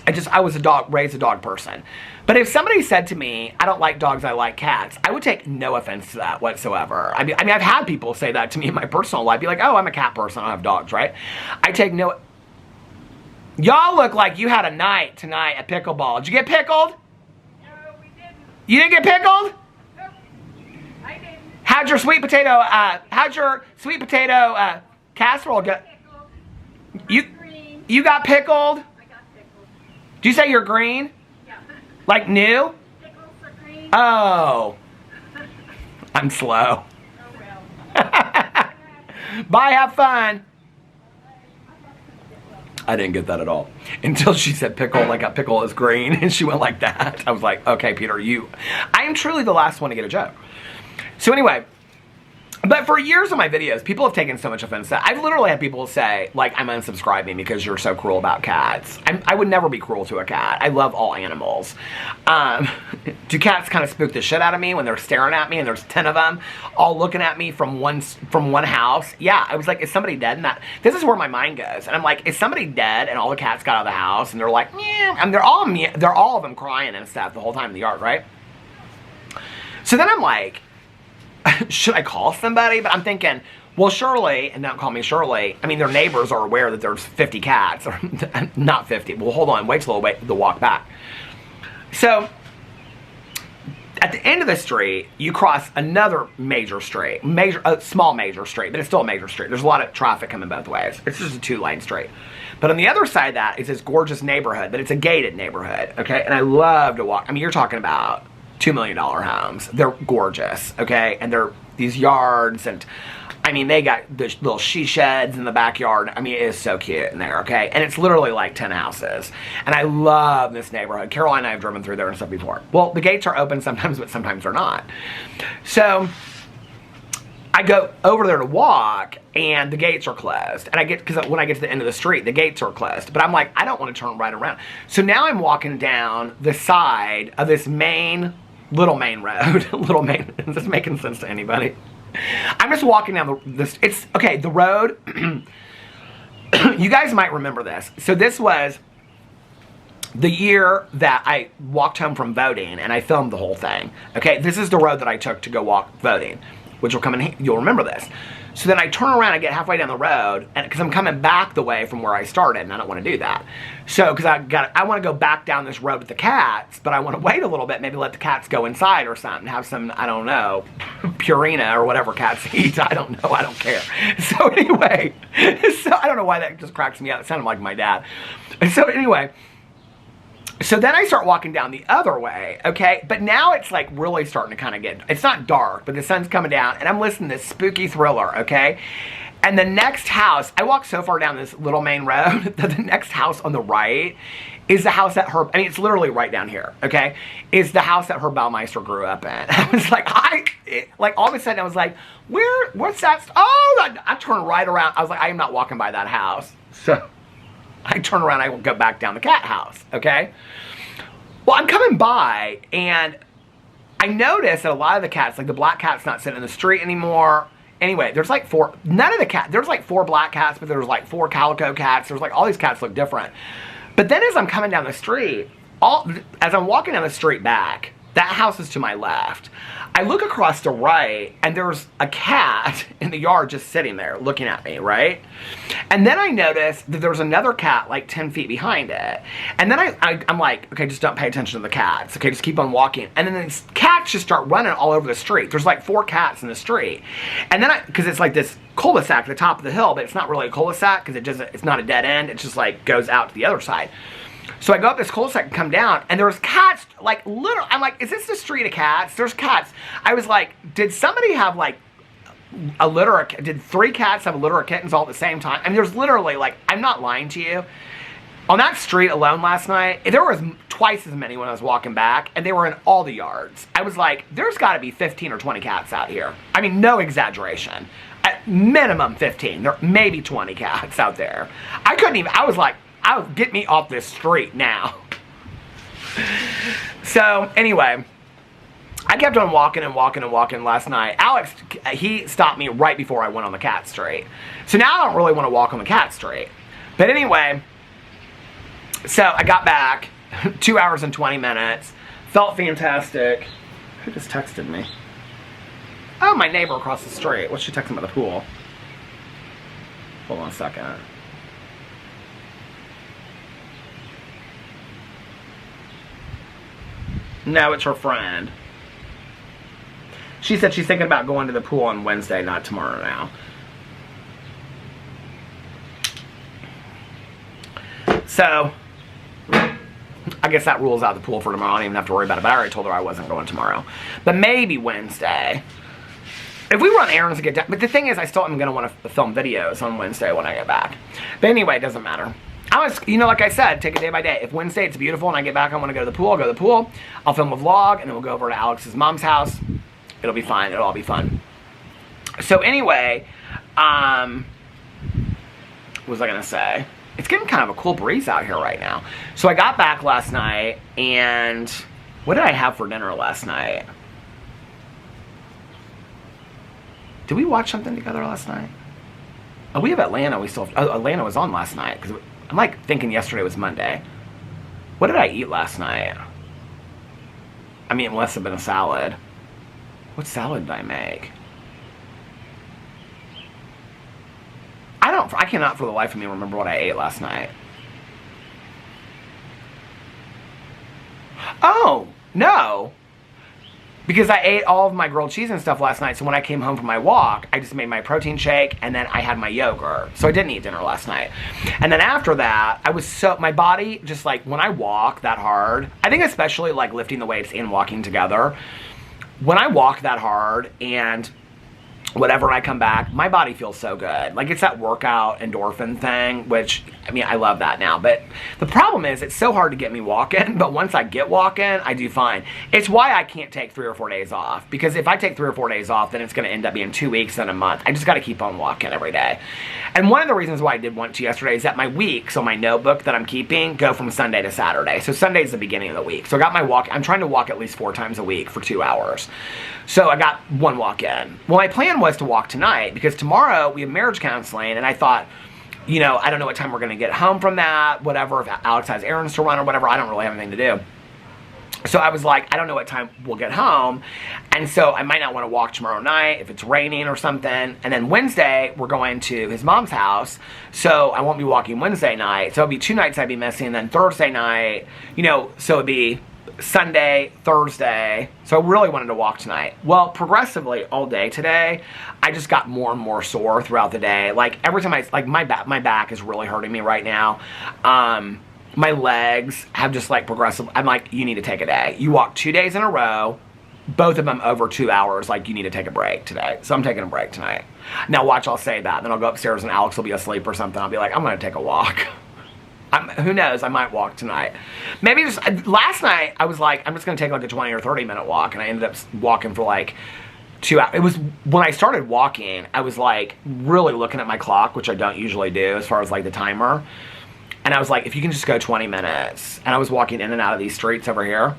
Speaker 1: I was raised a dog person. But if somebody said to me, I don't like dogs, I like cats, I would take no offense to that whatsoever. I mean, I've had people say that to me in my personal life. Be like, oh, I'm a cat person, I don't have dogs, right? I take no... Y'all look like you had a night tonight at pickleball. Did you get pickled?
Speaker 2: No, we didn't.
Speaker 1: You didn't get pickled?
Speaker 2: Nope. I didn't.
Speaker 1: How'd your sweet potato casserole go? You got pickled?
Speaker 2: I got pickled.
Speaker 1: Did you say you're green?
Speaker 2: Yeah.
Speaker 1: Like new?
Speaker 2: Pickles are green.
Speaker 1: Oh. I'm slow.
Speaker 2: Oh well.
Speaker 1: Bye, have fun. I didn't get that at all. Until she said pickle, like a pickle is green, and she went like that. I was like, okay, Peter, I am truly the last one to get a joke. So anyway, but for years of my videos, people have taken so much offense that I've literally had people say, like, I'm unsubscribing because you're so cruel about cats. I would never be cruel to a cat. I love all animals. Do cats kind of spook the shit out of me when they're staring at me and there's 10 of them all looking at me from one house? Yeah, I was like, is somebody dead in that? This is where my mind goes. And I'm like, is somebody dead? And all the cats got out of the house and they're like, yeah. And they're all of them crying and stuff the whole time in the yard, right? So then I'm like, should I call somebody? But I'm thinking, well, surely, and don't call me Shirley, I mean, their neighbors are aware that there's 50 cats, or not 50. Well, hold on, wait till they'll walk back. So, at the end of the street, you cross another major street, small major street, but it's still a major street. There's a lot of traffic coming both ways. It's just a 2-lane street. But on the other side of that is this gorgeous neighborhood, but it's a gated neighborhood, okay? And I love to walk. I mean, you're talking about $2 million homes. They're gorgeous, okay? And they're these yards, and I mean, they got the little she sheds in the backyard. I mean, it is so cute in there, okay? And it's literally like 10 houses. And I love this neighborhood. Caroline and I have driven through there and stuff before. Well, the gates are open sometimes, but sometimes they're not. So I go over there to walk, and the gates are closed. And because when I get to the end of the street, the gates are closed. But I'm like, I don't want to turn right around. So now I'm walking down the side of this little main road. Little main, is this making sense to anybody? I'm just walking down the road. You guys might remember this. So this was the year that I walked home from voting, and I filmed the whole thing. Okay, this is the road that I took to go walk voting, which will come in, you'll remember this. So then I turn around, I get halfway down the road, and because I'm coming back the way from where I started, and I don't want to do that. So, because I want to go back down this road with the cats, but I want to wait a little bit, maybe let the cats go inside or something, have some, I don't know, Purina or whatever cats eat. I don't know, I don't care. So anyway, I don't know why that just cracks me up. It sounded like my dad. So anyway, so then I start walking down the other way, okay? But now it's like really starting to kind of it's not dark, but the sun's coming down, and I'm listening to this spooky thriller, okay? And the next house, I walked so far down this little main road that the next house on the right is the house that it's literally right down here, okay? Is the house that Herb Baumeister grew up in. I was like, all of a sudden I was like, what's that? Oh, I turned right around. I was like, I am not walking by that house. So I turn around, I go back down the cat house, okay? Well, I'm coming by, and I noticed that a lot of the cats, like the black cat's not sitting in the street anymore. Anyway, there's like there's like 4 black cats, but there's like 4 calico cats. There's like all these cats look different. But then as I'm coming down the street, as I'm walking down the street back, that house is to my left. I look across the right, and there's a cat in the yard just sitting there looking at me, right? And then I notice that there's another cat like 10 feet behind it. And then I'm like, okay, just don't pay attention to the cats. Okay, just keep on walking. And then these cats just start running all over the street. There's like 4 cats in the street. And then because it's like this cul-de-sac at the top of the hill, but it's not really a cul-de-sac because it's not a dead end. It just like goes out to the other side. So I go up this cul-de-sac and come down, and there's cats, like, literally, I'm like, is this the street of cats? There's cats. I was like, did somebody have, like, did 3 cats have a litter of kittens all at the same time? I mean, there's literally, like, I'm not lying to you. On that street alone last night, there was twice as many when I was walking back, and they were in all the yards. I was like, there's got to be 15 or 20 cats out here. I mean, no exaggeration. At minimum 15. There may be 20 cats out there. I was like, get me off this street now. So, anyway, I kept on walking and walking and walking last night. Alex, he stopped me right before I went on the cat street. So now I don't really want to walk on the cat street. But anyway, so I got back, 2 hours and 20 minutes, felt fantastic. Who just texted me? Oh, my neighbor across the street. What's she texting about the pool? Hold on a second. No, it's her friend. She said she's thinking about going to the pool on Wednesday, not tomorrow now. So, I guess that rules out the pool for tomorrow. I don't even have to worry about it, but I already told her I wasn't going tomorrow. But maybe Wednesday. If we run errands and get done. But the thing is, I still am going to want to film videos on Wednesday when I get back. But anyway, it doesn't matter. Like I said, take it day by day. If Wednesday it's beautiful and I get back, I want to go to the pool, I'll go to the pool. I'll film a vlog, and then we'll go over to Alex's mom's house. It'll be fine. It'll all be fun. So anyway, what was I going to say? It's getting kind of a cool breeze out here right now. So I got back last night, and what did I have for dinner last night? Did we watch something together last night? Oh, we have Atlanta. Atlanta was on last night, because I'm like thinking yesterday was Monday. What did I eat last night? I mean, it must have been a salad. What salad did I make? I cannot for the life of me remember what I ate last night. Oh, no. because I ate all of my grilled cheese and stuff last night, so when I came home from my walk, I just made my protein shake, and then I had my yogurt. So I didn't eat dinner last night. And then after that, my body, just like, when I walk that hard, I think especially like lifting the weights and walking together, when I walk that hard and whatever, and I come back, my body feels so good. Like, it's that workout endorphin thing, which, I mean, I love that now. But the problem is, it's so hard to get me walking, but once I get walking, I do fine. It's why I can't take 3 or 4 days off, because if I take 3 or 4 days off, then it's going to end up being 2 weeks and a month. I just got to keep on walking every day. And one of the reasons why I did want to yesterday is that my weeks on my notebook that I'm keeping go from Sunday to Saturday. So Sunday's the beginning of the week. So I got my walk. I'm trying to walk at least 4 times a week for 2 hours. So I got 1 walk in. Well, my plan was to walk tonight, because tomorrow we have marriage counseling, and I thought, you know, I don't know what time we're going to get home from that, whatever, if Alex has errands to run or whatever, I don't really have anything to do. So I was like, I don't know what time we'll get home, and so I might not want to walk tomorrow night if it's raining or something. And then Wednesday, we're going to his mom's house, so I won't be walking Wednesday night. So it'll be 2 nights I'd be missing, and then Thursday night, you know, so it'd be Sunday, Thursday. So I really wanted to walk tonight. Well, progressively all day today, I just got more and more sore throughout the day. Like, every time my back is really hurting me right now. My legs have just like progressive. I'm like, you need to take a day. You walk 2 days in a row, both of them over 2 hours. Like, you need to take a break today. So I'm taking a break tonight. Now watch, I'll say that. Then I'll go upstairs and Alex will be asleep or something. I'll be like, I'm going to take a walk. Who knows? I might walk tonight. Maybe just, last night I was like, I'm just going to take like a 20 or 30 minute walk. And I ended up walking for like 2 hours. It was, when I started walking, I was like really looking at my clock, which I don't usually do as far as like the timer. And I was like, if you can just go 20 minutes. And I was walking in and out of these streets over here.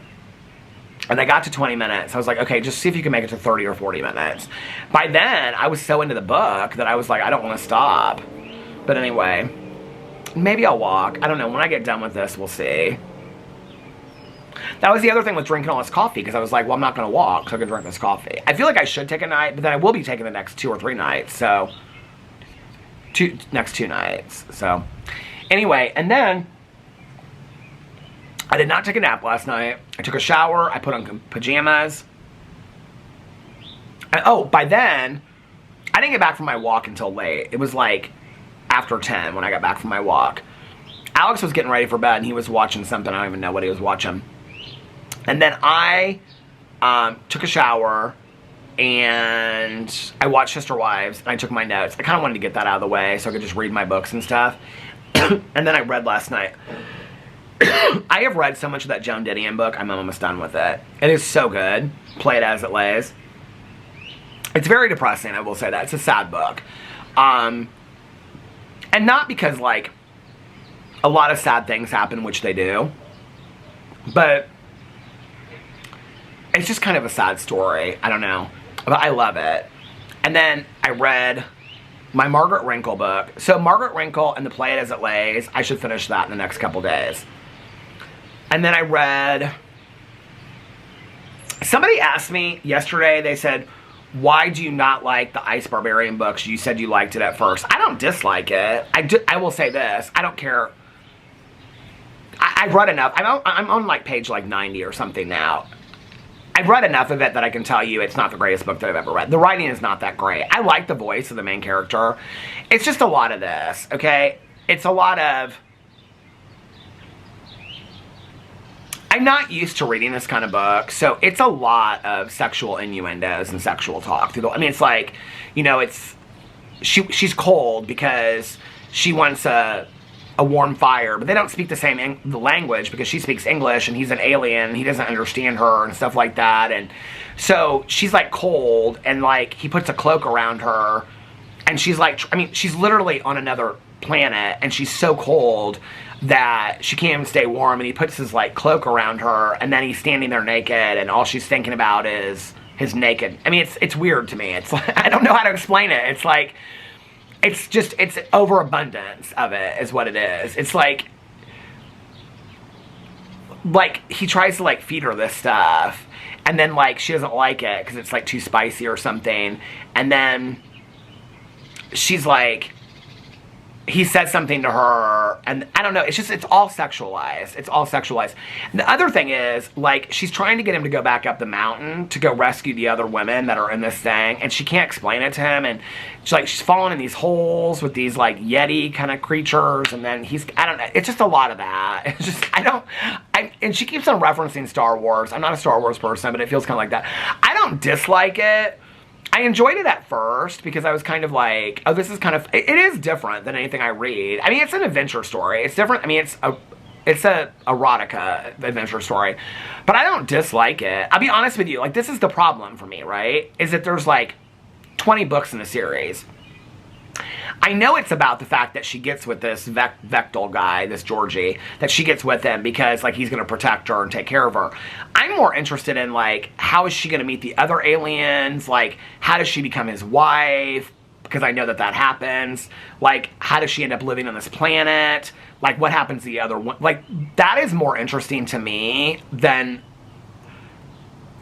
Speaker 1: And I got to 20 minutes. I was like, okay, just see if you can make it to 30 or 40 minutes. By then, I was so into the book that I was like, I don't want to stop. But anyway, maybe I'll walk. I don't know. When I get done with this, we'll see. That was the other thing with drinking all this coffee, because I was like, well, I'm not going to walk, so I can drink this coffee. I feel like I should take a night, but then I will be taking the next 2 or 3 nights. So, next 2 nights. So, anyway, and then I did not take a nap last night. I took a shower. I put on pajamas. And, oh, by then, I didn't get back from my walk until late. It was like after 10 when I got back from my walk. Alex was getting ready for bed, and he was watching something. I don't even know what he was watching. And then I took a shower, and I watched Sister Wives, and I took my notes. I kind of wanted to get that out of the way so I could just read my books and stuff. And then I read last night. I have read so much of that Joan Didion book, I'm almost done with it. It is so good. Play It As It Lays. It's very depressing, I will say that. It's a sad book. And not because, like, a lot of sad things happen, which they do. But it's just kind of a sad story. I don't know. But I love it. And then I read my Margaret Wrinkle book. So Margaret Wrinkle and the Play It As It Lays, I should finish that in the next couple days. And then I read, somebody asked me yesterday, they said, why do you not like the Ice Barbarian books? You said you liked it at first. I don't dislike it. I will say this, I don't care. I've read enough. I'm on like page like 90 or something now. I've read enough of it that I can tell you it's not the greatest book that I've ever read. The writing is not that great. I like the voice of the main character. It's just a lot of this, okay? It's a lot of... I'm not used to reading this kind of book, so it's a lot of sexual innuendos and sexual talk. I mean, it's like, you know, it's... She's cold because she wants a warm fire, but they don't speak the same the language because she speaks English and he's an alien, he doesn't understand her and stuff like that, and so she's like cold, and like he puts a cloak around her, and she's like, I mean, she's literally on another planet, and she's so cold that she can't even stay warm, and he puts his like cloak around her, and then he's standing there naked, and all she's thinking about is his naked. I mean, it's weird to me. It's like, I don't know how to explain it. It's like, it's just, it's overabundance of it is what it is. It's like he tries to like feed her this stuff, and then like she doesn't like it because it's like too spicy or something, and then she's like, he says something to her, and I don't know, it's all sexualized. It's all sexualized. And the other thing is, like, she's trying to get him to go back up the mountain to go rescue the other women that are in this thing, and she can't explain it to him, and she's falling in these holes with these, like, Yeti kind of creatures, and then I don't know, it's just a lot of that. It's just, and she keeps on referencing Star Wars. I'm not a Star Wars person, but it feels kind of like that. I don't dislike it. I enjoyed it at first because I was kind of like, oh, this is kind of, it is different than anything I read. I mean, it's an adventure story. It's different. I mean, it's a erotica adventure story, but I don't dislike it. I'll be honest with you. Like, this is the problem for me, right? Is that there's like 20 books in the series. I know it's about the fact that she gets with this Vectel guy, this Georgie, that she gets with him because, like, he's going to protect her and take care of her. I'm more interested in, like, how is she going to meet the other aliens? Like, how does she become his wife? Because I know that happens. Like, how does she end up living on this planet? Like, what happens to the other one? Like, that is more interesting to me than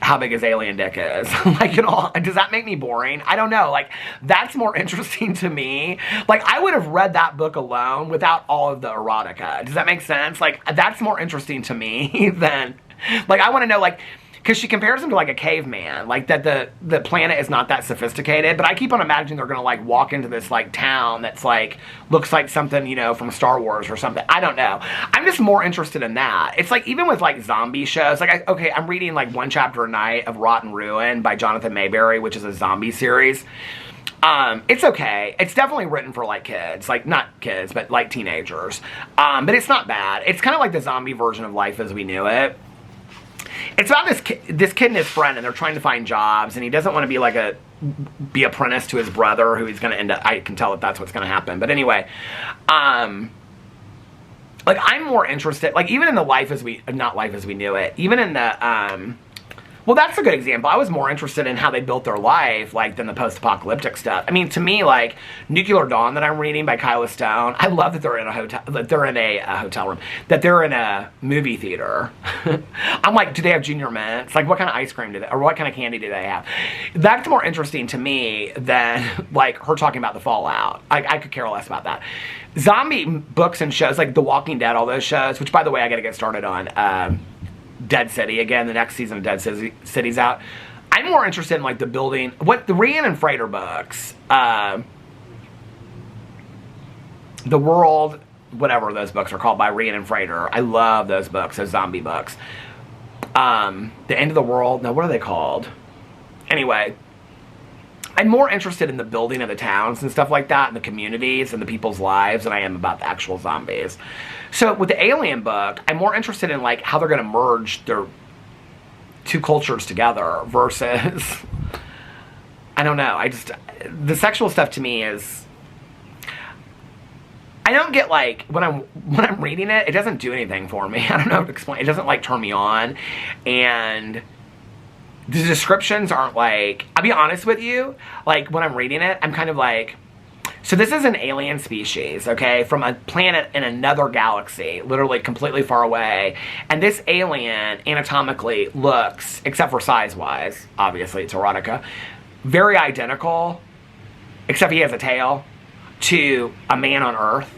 Speaker 1: how big his alien dick is. Like, you know, does that make me boring? I don't know. Like, that's more interesting to me. Like, I would have read that book alone without all of the erotica. Does that make sense? Like, that's more interesting to me than, like, I want to know, like, because she compares him to, like, a caveman. Like, that the planet is not that sophisticated. But I keep on imagining they're going to, like, walk into this, like, town that's, like, looks like something, you know, from Star Wars or something. I don't know. I'm just more interested in that. It's, like, even with, like, zombie shows. Like, I'm reading, like, one chapter a night of Rotten Ruin by Jonathan Mayberry, which is a zombie series. It's okay. It's definitely written for, like, kids. Like, not kids, but, like, teenagers. But it's not bad. It's kind of like the zombie version of Life as We Knew It. It's about this kid and his friend, and they're trying to find jobs, and he doesn't want to be apprentice to his brother, who he's going to end up, I can tell that that's what's going to happen. But anyway, like, I'm more interested, like, even in the not Life as We Knew It, even in the, well, that's a good example. I was more interested in how they built their life, like, than the post-apocalyptic stuff. I mean, to me, like, Nuclear Dawn that I'm reading by Kyla Stone, I love that they're in a hotel, that they're in a hotel room, that they're in a movie theater. I'm like, do they have Junior Mints? Like, what kind of ice cream or what kind of candy do they have? That's more interesting to me than, like, her talking about the fallout. I could care less about that. Zombie books and shows, like The Walking Dead, all those shows, which, by the way, I got to get started on, Dead City again. The next season of Dead City's out. I'm more interested in, like, the building, what the Rhiannon Frater books, The World, whatever those books are called by Rhiannon Frater. I love those books, those zombie books. The End of the World. No, what are they called? Anyway, I'm more interested in the building of the towns and stuff like that, and the communities and the people's lives, than I am about the actual zombies. So with the Alien book, I'm more interested in, like, how they're going to merge their two cultures together versus, I don't know, the sexual stuff to me is, I don't get, like, when I'm reading it, it doesn't do anything for me. I don't know how to explain. It doesn't, like, turn me on, and the descriptions aren't, like, I'll be honest with you, like, when I'm reading it, I'm kind of like, so this is an alien species, okay, from a planet in another galaxy, literally completely far away, and this alien anatomically looks, except for size-wise, obviously it's erotica, very identical, except he has a tail, to a man on Earth.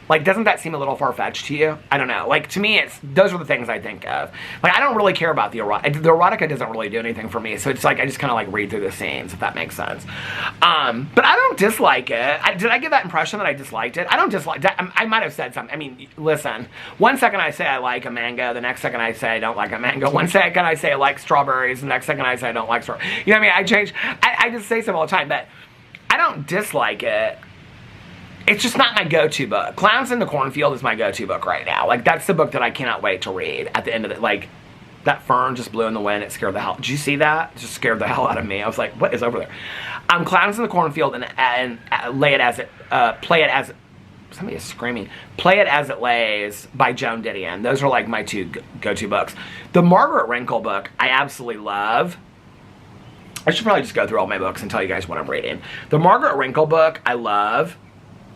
Speaker 1: Like, doesn't that seem a little far-fetched to you? I don't know. Like, to me, those are the things I think of. Like, I don't really care about the erotica. The erotica doesn't really do anything for me, so it's like, I just kind of, like, read through the scenes, if that makes sense. But I don't dislike it. Did I give that impression that I disliked it? I don't dislike it. I might have said something. I mean, listen. One second I say I like a mango, the next second I say I don't like a mango. One second I say I like strawberries, the next second I say I don't like strawberries. You know what I mean? I just say stuff all the time, but I don't dislike it. It's just not my go-to book. Clowns in the Cornfield is my go-to book right now. Like, that's the book that I cannot wait to read at the end of it. Like, that fern just blew in the wind. It scared the hell. Did you see that? It just scared the hell out of me. I was like, what is over there? Clowns in the Cornfield and Play It As somebody is screaming. Play It As It Lays by Joan Didion. Those are, like, my two go-to books. The Margaret Wrinkle book, I absolutely love. I should probably just go through all my books and tell you guys what I'm reading. The Margaret Wrinkle book, I love.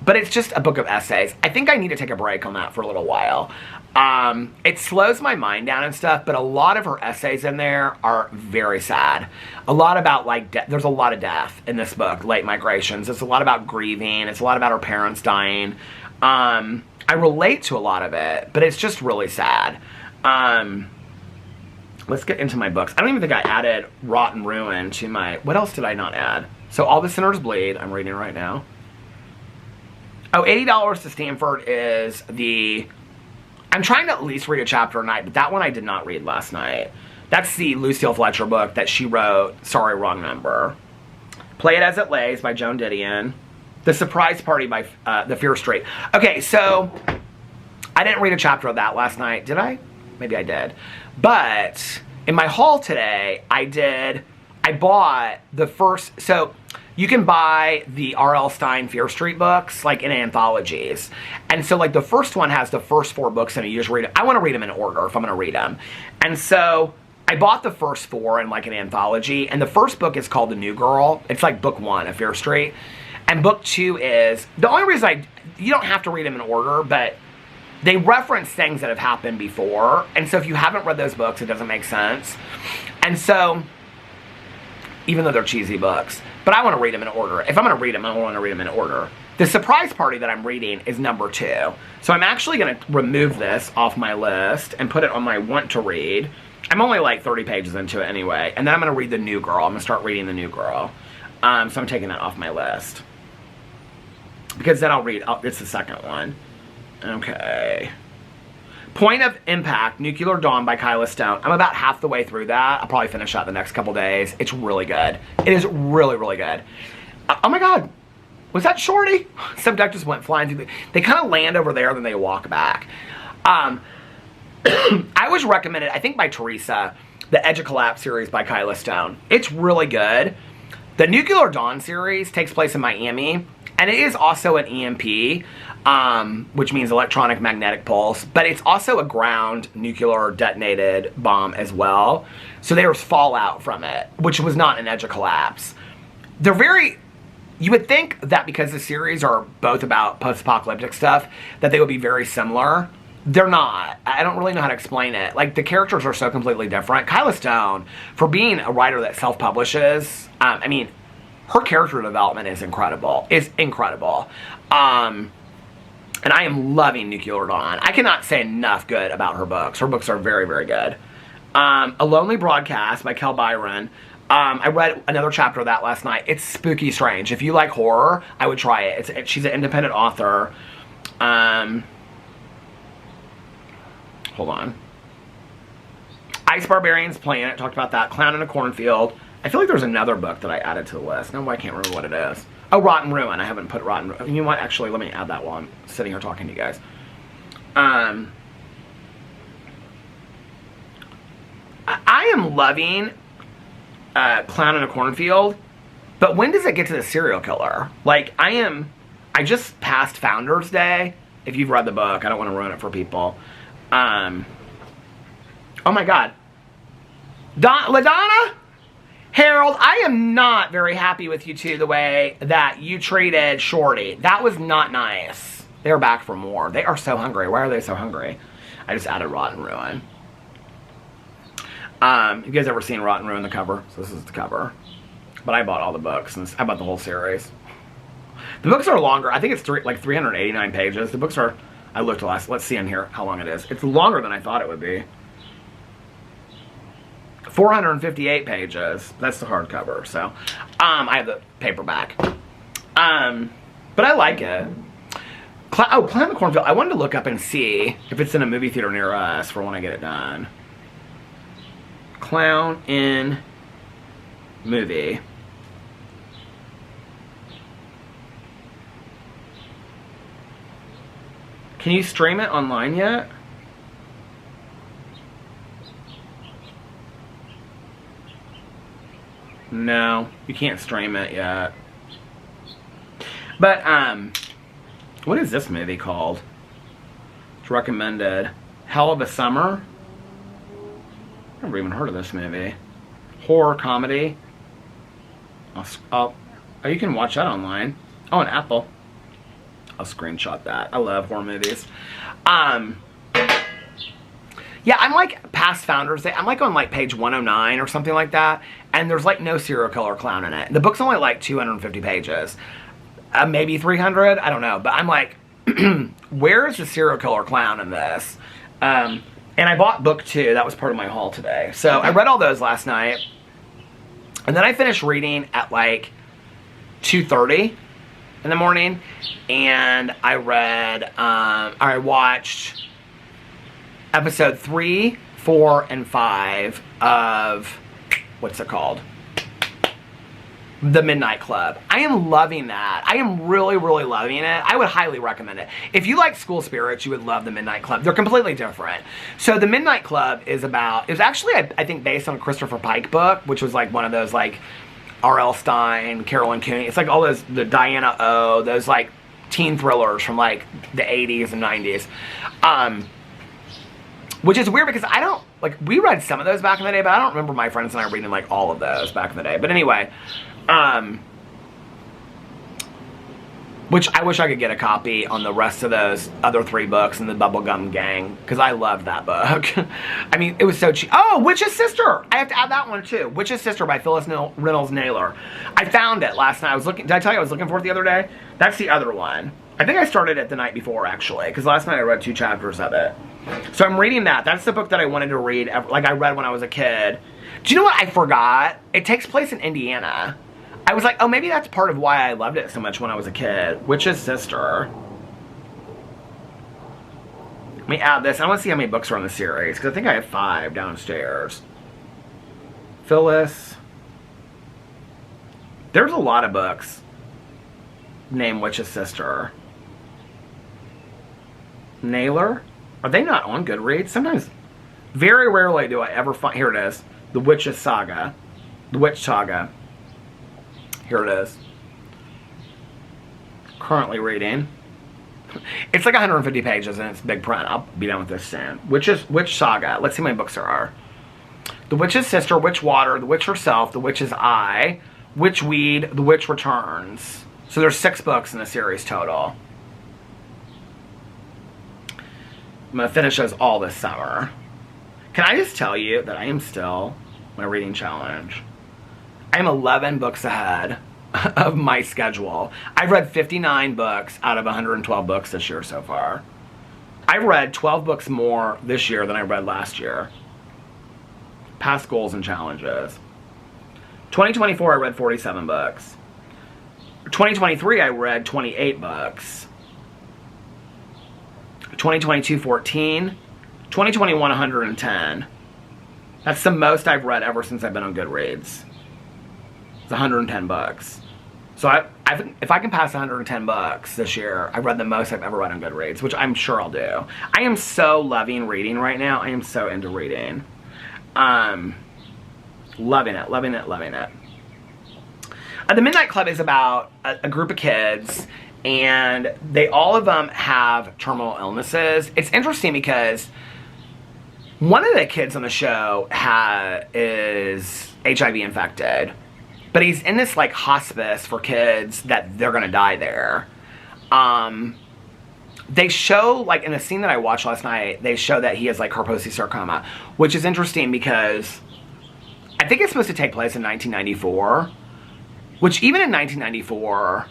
Speaker 1: But it's just a book of essays. I think I need to take a break on that for a little while. It slows my mind down and stuff, but a lot of her essays in there are very sad. A lot about, like, there's a lot of death in this book, Late Migrations. It's a lot about grieving. It's a lot about her parents dying. I relate to a lot of it, but it's just really sad. Let's get into my books. I don't even think I added Rot and Ruin to my... What else did I not add? So All the Sinners Bleed, I'm reading right now. Oh, $80 to Stanford is the... I'm trying to at least read a chapter a night, but that one I did not read last night. That's the Lucille Fletcher book that she wrote, Sorry, Wrong Number. Play It As It Lays by Joan Didion. The Surprise Party by The Fear Street. Okay, so I didn't read a chapter of that last night. Did I? Maybe I did. But in my haul today, I bought the first... So you can buy the R.L. Stine Fear Street books, like, in anthologies. And so, like, the first one has the first 4 books in it. You just read it. I want to read them in order if I'm going to read them. And so I bought the first 4 in, like, an anthology. And the first book is called The New Girl. It's, like, book 1 of Fear Street. And book 2 is... The only reason you don't have to read them in order, but they reference things that have happened before. And so if you haven't read those books, it doesn't make sense. And so... Even though they're cheesy books. But I want to read them in order. If I'm going to read them, I want to read them in order. The Surprise Party that I'm reading is number 2. So I'm actually going to remove this off my list and put it on my want to read. I'm only like 30 pages into it anyway. And then I'm going to read The New Girl. I'm going to start reading The New Girl. So I'm taking that off my list. Because then I'll read... it's the second one. Okay. Point of Impact, Nuclear Dawn by Kyla Stone. I'm about half the way through that. I'll probably finish that the next couple days. It's really good. It is really, really good. Oh my God. Was that Shorty? Some duck just went flying through. They kind of land over there, then they walk back. I was recommended, I think by Teresa, the Edge of Collapse series by Kyla Stone. It's really good. The Nuclear Dawn series takes place in Miami, and it is also an EMP, which means electronic magnetic pulse, but it's also a ground nuclear detonated bomb as well. So there's fallout from it, which was not an Edge of Collapse. They're very... You would think that because the series are both about post-apocalyptic stuff, that they would be very similar. They're not. I don't really know how to explain it. Like, the characters are so completely different. Kyla Stone, for being a writer that self-publishes, I mean, her character development is incredible. It's incredible. And I am loving Nuclear Dawn. I cannot say enough good about her books. Her books are very, very good. A Lonely Broadcast by Kel Byron. I read another chapter of that last night. It's spooky strange. If you like horror, I would try it. She's an independent author. Hold on. Ice Barbarians Planet. Talked about that. Clown in a Cornfield. I feel like there's another book that I added to the list. No, I can't remember what it is. Oh, Rotten Ruin. I haven't put Rotten Ruin. You know what? Actually, let me add that while I'm sitting here talking to you guys. I am loving Clown in a Cornfield, but when does it get to the serial killer? Like, I just passed Founders Day. If you've read the book, I don't want to ruin it for people. Oh my God. LaDonna? Harold, I am not very happy with you two the way that you treated Shorty. That was not nice. They're back for more. They are so hungry. Why are they so hungry? I just added Rotten Ruin. You guys ever seen Rotten Ruin, the cover? So this is the cover. But I bought all the books. And I bought the whole series. The books are longer. I think it's like 389 pages. The books are... I looked last... Let's see in here how long it is. It's longer than I thought it would be. 458 pages. That's the hardcover. So, I have the paperback. But I like it. Clown in the Cornfield. I wanted to look up and see if it's in a movie theater near us for when I get it done. Clown in movie. Can you stream it online yet? No, you can't stream it yet. But, what is this movie called? It's recommended. Hell of a Summer? I've never even heard of this movie. Horror comedy. Oh, you can watch that online. Oh, on Apple. I'll screenshot that. I love horror movies. Yeah, I'm like past Founders Day. I'm like on like page 109 or something like that. And there's like no serial killer clown in it. The book's only like 250 pages. Maybe 300. I don't know. But I'm like, where is the serial killer clown in this? And I bought book 2. That was part of my haul today. So I read all those last night. And then I finished reading at like 2:30 in the morning. And I read, I watched episode 3, 4, and 5 of, what's it called? The Midnight Club. I am loving that. I am really, really loving it. I would highly recommend it. If you like school spirits, you would love The Midnight Club. They're completely different. So The Midnight Club is actually, I think, based on a Christopher Pike book, which was like one of those like R.L. Stein, Carolyn Cooney. It's like all those, the Diana O, those like teen thrillers from like the 80s and 90s. Which is weird because I don't, like, we read some of those back in the day, but I don't remember my friends and I reading like all of those back in the day. But anyway, which I wish I could get a copy on the rest of those other 3 books in the Bubblegum Gang, because I loved that book. I mean, it was so cheap. Oh, Witch's Sister! I have to add that one too. Witch's Sister by Phyllis Reynolds Naylor. I found it last night. I was looking, did I tell you I was looking for it the other day? That's the other one. I think I started it the night before, actually, because last night I read 2 chapters of it. So I'm reading that. That's the book that I wanted to read, like I read when I was a kid. Do you know what I forgot? It takes place in Indiana. I was like, oh, maybe that's part of why I loved it so much when I was a kid. Witch's Sister. Let me add this. I want to see how many books are in the series, because I think I have 5 downstairs. Phyllis. There's a lot of books named Witch's Sister. Naylor? Are they not on Goodreads? Sometimes, very rarely do I ever find, here it is, The Witch's Saga. The Witch Saga. Here it is. Currently reading. It's like 150 pages and it's big print. I'll be done with this soon. Witch Saga. Let's see how many books there are. The Witch's Sister, Witch Water, The Witch Herself, The Witch's Eye, Witch Weed, The Witch Returns. So there's 6 books in the series total. I'm going to finish those all this summer. Can I just tell you that I am still, my reading challenge, I am 11 books ahead of my schedule. I've read 59 books out of 112 books this year so far. I've read 12 books more this year than I read last year. Past goals and challenges. 2024, I read 47 books. 2023, I read 28 books. 2022, 14. 2021, 110. That's the most I've read ever since I've been on Goodreads. It's 110 books. So if I can pass 110 books this year, I've read the most I've ever read on Goodreads, which I'm sure I'll do. I am so loving reading right now. I am so into reading. Loving it, loving it, loving it. The Midnight Club is about a group of kids, and all of them have terminal illnesses. It's interesting because one of the kids on the show is HIV infected, but he's in this like hospice for kids that they're gonna die there. They show, like in the scene that I watched last night, they show that he has like Kaposi sarcoma, which is interesting because I think it's supposed to take place in 1994, which even in 1994,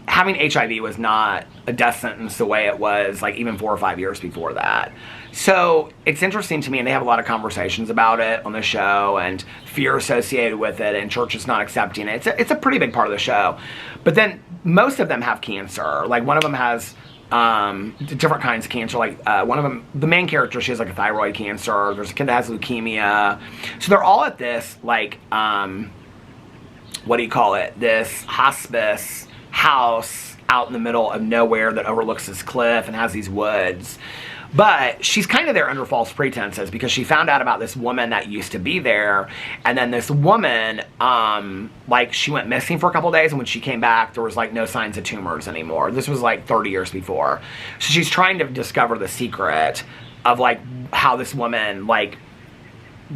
Speaker 1: having HIV was not a death sentence the way it was like even 4 or 5 years before that. So it's interesting to me, and they have a lot of conversations about it on the show and fear associated with it and churches not accepting it. It's a pretty big part of the show. But then most of them have cancer. Like one of them has different kinds of cancer. Like one of them, the main character, she has like a thyroid cancer. There's a kid that has leukemia. So they're all at this like, what do you call it? This hospice house out in the middle of nowhere that overlooks this cliff and has these woods. But she's kind of there under false pretenses because she found out about this woman that used to be there, and then this woman, like she went missing for a couple days, and when she came back, there was like no signs of tumors anymore. This was like 30 years before. So she's trying to discover the secret of like how this woman, like,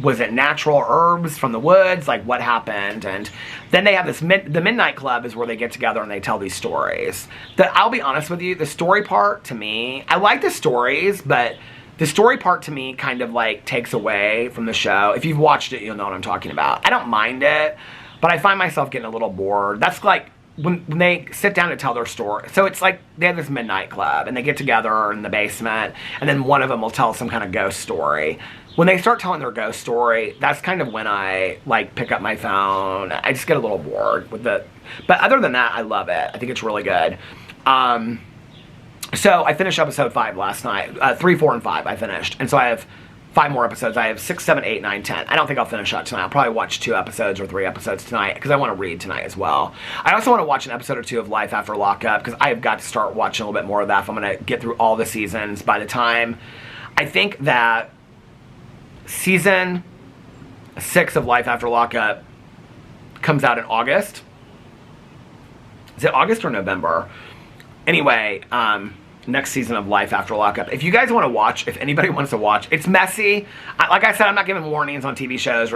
Speaker 1: was it natural herbs from the woods? Like, what happened? And then they have this, the Midnight Club is where they get together and they tell these stories. I'll be honest with you, the story part, to me, I like the stories, but The story part to me kind of like takes away from the show. If you've watched it, you'll know what I'm talking about. I don't mind it, but I find myself getting a little bored. That's like when they sit down to tell their story. So it's like they have this midnight club and they get together in the basement, and then one of them will tell some kind of ghost story. When they start telling their ghost story, that's kind of when I like pick up my phone. I just get a little bored with it. But other than that, I love it. I think it's really good. So I finished episode 5 last night. 3, 4, and 5 I finished. And so I have 5 more episodes. I have 6, 7, 8, 9, 10. I don't think I'll finish that tonight. I'll probably watch 2 episodes or 3 episodes tonight because I want to read tonight as well. I also want to watch an episode or 2 of Life After Lockup because I have got to start watching a little bit more of that if I'm going to get through all the seasons. By the time, I think that season 6 of Life After Lockup comes out in August. Is it August or November? Anyway, next season of Life After Lockup. If you guys want to watch, if anybody wants to watch, it's messy. Like I said, I'm not giving warnings on TV shows.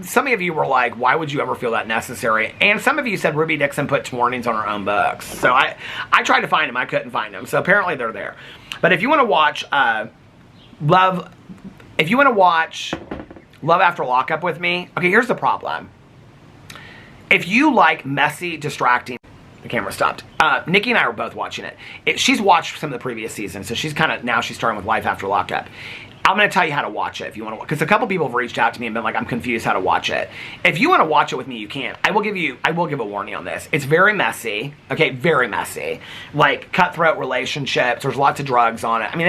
Speaker 1: Some of you were like, why would you ever feel that necessary? And some of you said Ruby Dixon puts warnings on her own books. So I tried to find them. I couldn't find them. So apparently they're there. But if you want to watch Love After Lockup with me, okay, here's the problem. If you like messy, distracting, the camera stopped. Nikki and I were both watching it. She's watched some of the previous seasons, so she's starting with Life After Lockup. I'm going to tell you how to watch it if you want to, because a couple people have reached out to me and been like, I'm confused how to watch it. If you want to watch it with me, you can. I will give a warning on this. It's very messy, okay, very messy. Like cutthroat relationships. There's lots of drugs on it. I mean,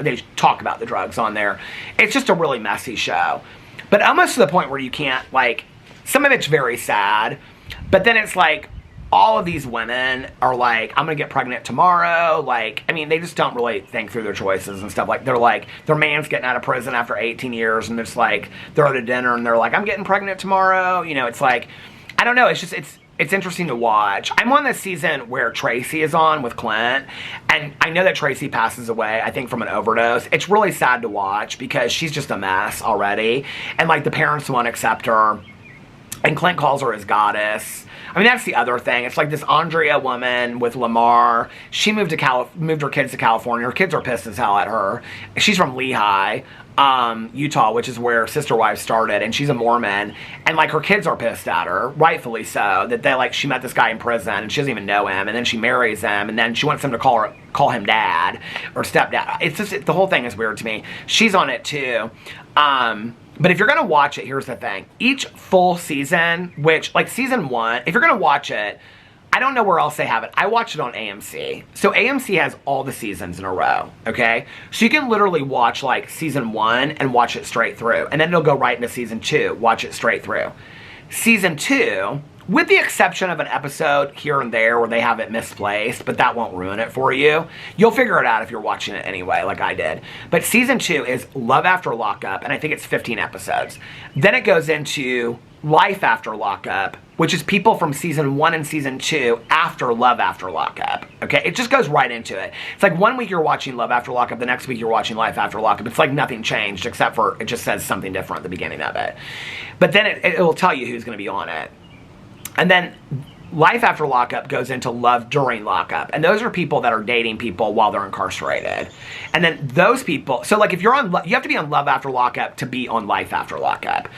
Speaker 1: they talk about the drugs on there. It's just a really messy show, but almost to the point where you can't like. Some of it's very sad, but then it's like. All of these women are like, I'm gonna get pregnant tomorrow. Like, I mean, they just don't really think through their choices and stuff. Like, they're like, their man's getting out of prison after 18 years, and it's like, they're at a dinner and they're like, I'm getting pregnant tomorrow. You know, it's like, I don't know. It's just, it's interesting to watch. I'm on this season where Tracy is on with Clint, and I know that Tracy passes away, I think, from an overdose. It's really sad to watch because she's just a mess already, and like the parents won't accept her, and Clint calls her his goddess. I mean, that's the other thing. It's like this Andrea woman with Lamar. She moved her kids to California. Her kids are pissed as hell at her. She's from Lehigh, Utah, which is where Sister Wives started, and she's a Mormon. And like her kids are pissed at her, rightfully so, that she met this guy in prison and she doesn't even know him, and then she marries him, and then she wants them to call him dad or stepdad. It's just the whole thing is weird to me. She's on it too. But if you're going to watch it, here's the thing. Each full season, which, like season 1, if you're going to watch it, I don't know where else they have it. I watched it on AMC. So AMC has all the seasons in a row, okay? So you can literally watch, like, season 1 and watch it straight through. And then it'll go right into season 2, watch it straight through. Season 2, with the exception of an episode here and there where they have it misplaced, but that won't ruin it for you. You'll figure it out if you're watching it anyway, like I did. But season 2 is Love After Lockup, and I think it's 15 episodes. Then it goes into Life After Lockup, which is people from season 1 and season 2 after Love After Lockup. Okay, it just goes right into it. It's like one week you're watching Love After Lockup, the next week you're watching Life After Lockup. It's like nothing changed except for it just says something different at the beginning of it. But then it will tell you who's going to be on it. And then Life After Lockup goes into Love During Lockup. And those are people that are dating people while they're incarcerated. And then those people, so like if you're on, you have to be on Love After Lockup to be on Life After Lockup.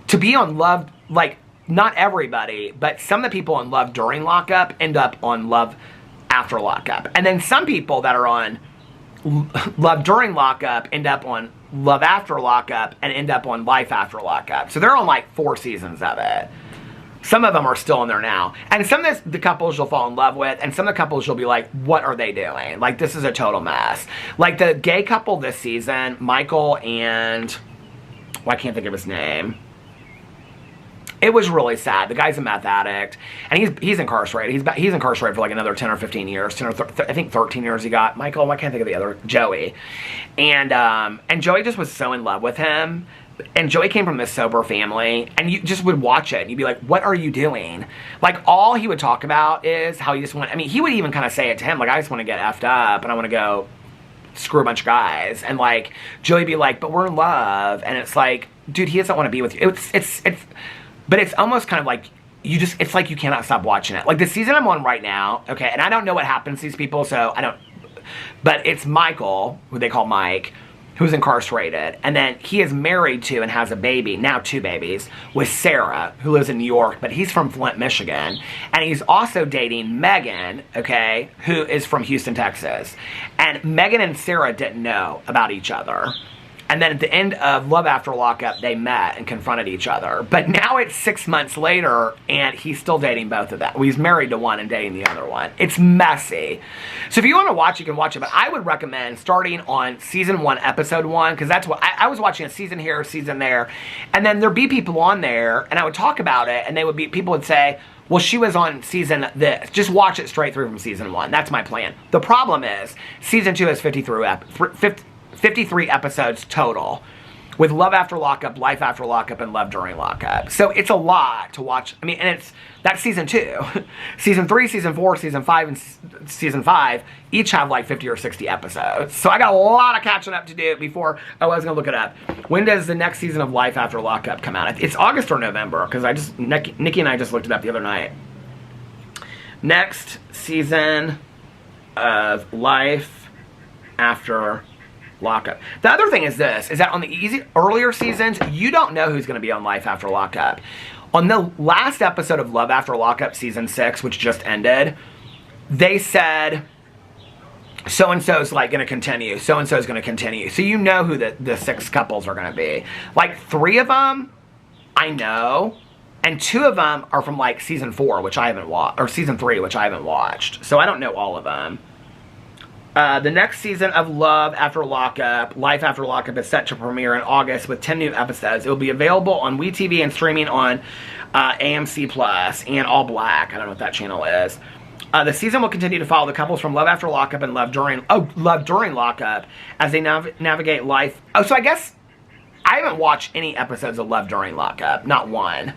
Speaker 1: To be on Love, like not everybody, but some of the people on Love During Lockup end up on Love After Lockup. And then some people that are on Love During Lockup end up on Love After Lockup and end up on Life After Lockup. So they're on like 4 seasons of it. Some of them are still in there now. And some of the couples you'll fall in love with, and some of the couples you'll be like, what are they doing? Like, this is a total mess. Like, the gay couple this season, Michael and... well, I can't think of his name. It was really sad. The guy's a meth addict, and he's incarcerated. He's incarcerated for like another 10 or 15 years. I think 13 years he got. Michael, I can't think of the other. Joey. And Joey just was so in love with him. And Joey came from this sober family, and you just would watch it, and you'd be like, what are you doing? Like, all he would talk about is how he just want, I mean, he would even kind of say it to him, like, I just want to get effed up, and I want to go screw a bunch of guys. And, like, Joey would be like, but we're in love. And it's like, dude, he doesn't want to be with you. But it's almost kind of like, it's like you cannot stop watching it. Like, the season I'm on right now, okay, and I don't know what happens to these people, so I don't, but it's Michael, who they call Mike, who's incarcerated. And then he is married to and has a baby, now 2 babies, with Sarah, who lives in New York, but he's from Flint, Michigan. And he's also dating Megan, okay, who is from Houston, Texas. And Megan and Sarah didn't know about each other. And then at the end of Love After Lockup, they met and confronted each other. But now it's 6 months later, and he's still dating both of them. Well, he's married to one and dating the other one. It's messy. So if you want to watch, you can watch it. But I would recommend starting on season 1, episode 1, because that's what I was watching, a season here, a season there. And then there'd be people on there, and I would talk about it, and people would say, well, she was on season this. Just watch it straight through from season 1. That's my plan. The problem is, season 2 has 53 episodes total, with Love After Lockup, Life After Lockup, and Love During Lockup. So it's a lot to watch. I mean, and that's season 2. Season 3, season 4, season 5, and season 5 each have like 50 or 60 episodes. So I got a lot of catching up to do before I was going to look it up. When does the next season of Life After Lockup come out? It's August or November, because Nikki and I just looked it up the other night. Next season of Life After Lockup. The other thing is this, is that on the earlier seasons, you don't know who's going to be on Life After Lockup. On the last episode of Love After Lockup, season 6, which just ended, they said, so-and-so's like going to continue, so-and-so's going to continue. So you know who the 6 couples are going to be. Like 3 of them, I know, and 2 of them are from like season 4, which I haven't watched, or season 3, which I haven't watched. So I don't know all of them. The next season of Love After Lockup, Life After Lockup, is set to premiere in August with 10 new episodes. It will be available on WeTV and streaming on AMC Plus and All Black. I don't know what that channel is. The season will continue to follow the couples from Love After Lockup and Love During Lockup as they navigate life. Oh, so I guess I haven't watched any episodes of Love During Lockup. Not one.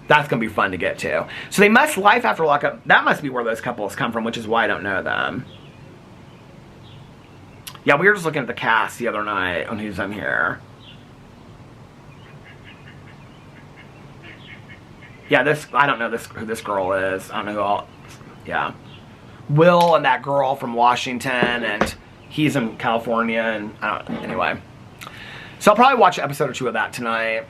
Speaker 1: That's going to be fun to get to. So they must, Life After Lockup, that must be where those couples come from, which is why I don't know them. Yeah, we were just looking at the cast the other night on who's on here. Yeah, I don't know who this girl is. I don't know who all, yeah. Will and that girl from Washington, and he's in California, and I don't, anyway. So I'll probably watch an episode or 2 of that tonight.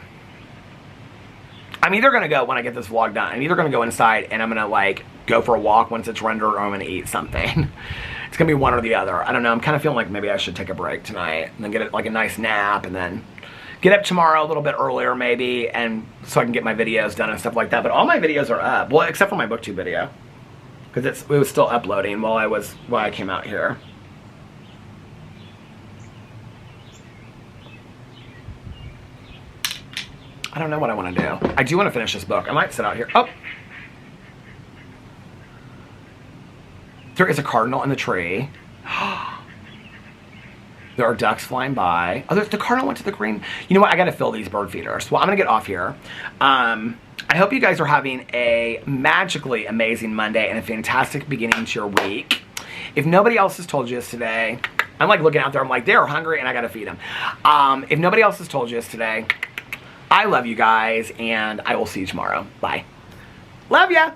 Speaker 1: I'm either going to go, when I get this vlog done, I'm either going to go inside and I'm going to like go for a walk once it's rendered, or I'm going to eat something. It's going to be one or the other. I don't know. I'm kind of feeling like maybe I should take a break tonight and then get like a nice nap and then get up tomorrow a little bit earlier maybe, and so I can get my videos done and stuff like that. But all my videos are up. Well, except for my BookTube video, because it was still uploading while I came out here. I don't know what I want to do. I do want to finish this book. I might sit out here. Oh! There is a cardinal in the tree. There are ducks flying by. Oh, the cardinal went to the green. You know what? I got to fill these bird feeders. Well, I'm going to get off here. I hope you guys are having a magically amazing Monday and a fantastic beginning to your week. If nobody else has told you this today, I'm like looking out there. I'm like, they're hungry and I got to feed them. If nobody else has told you this today, I love you guys, and I will see you tomorrow. Bye. Love ya!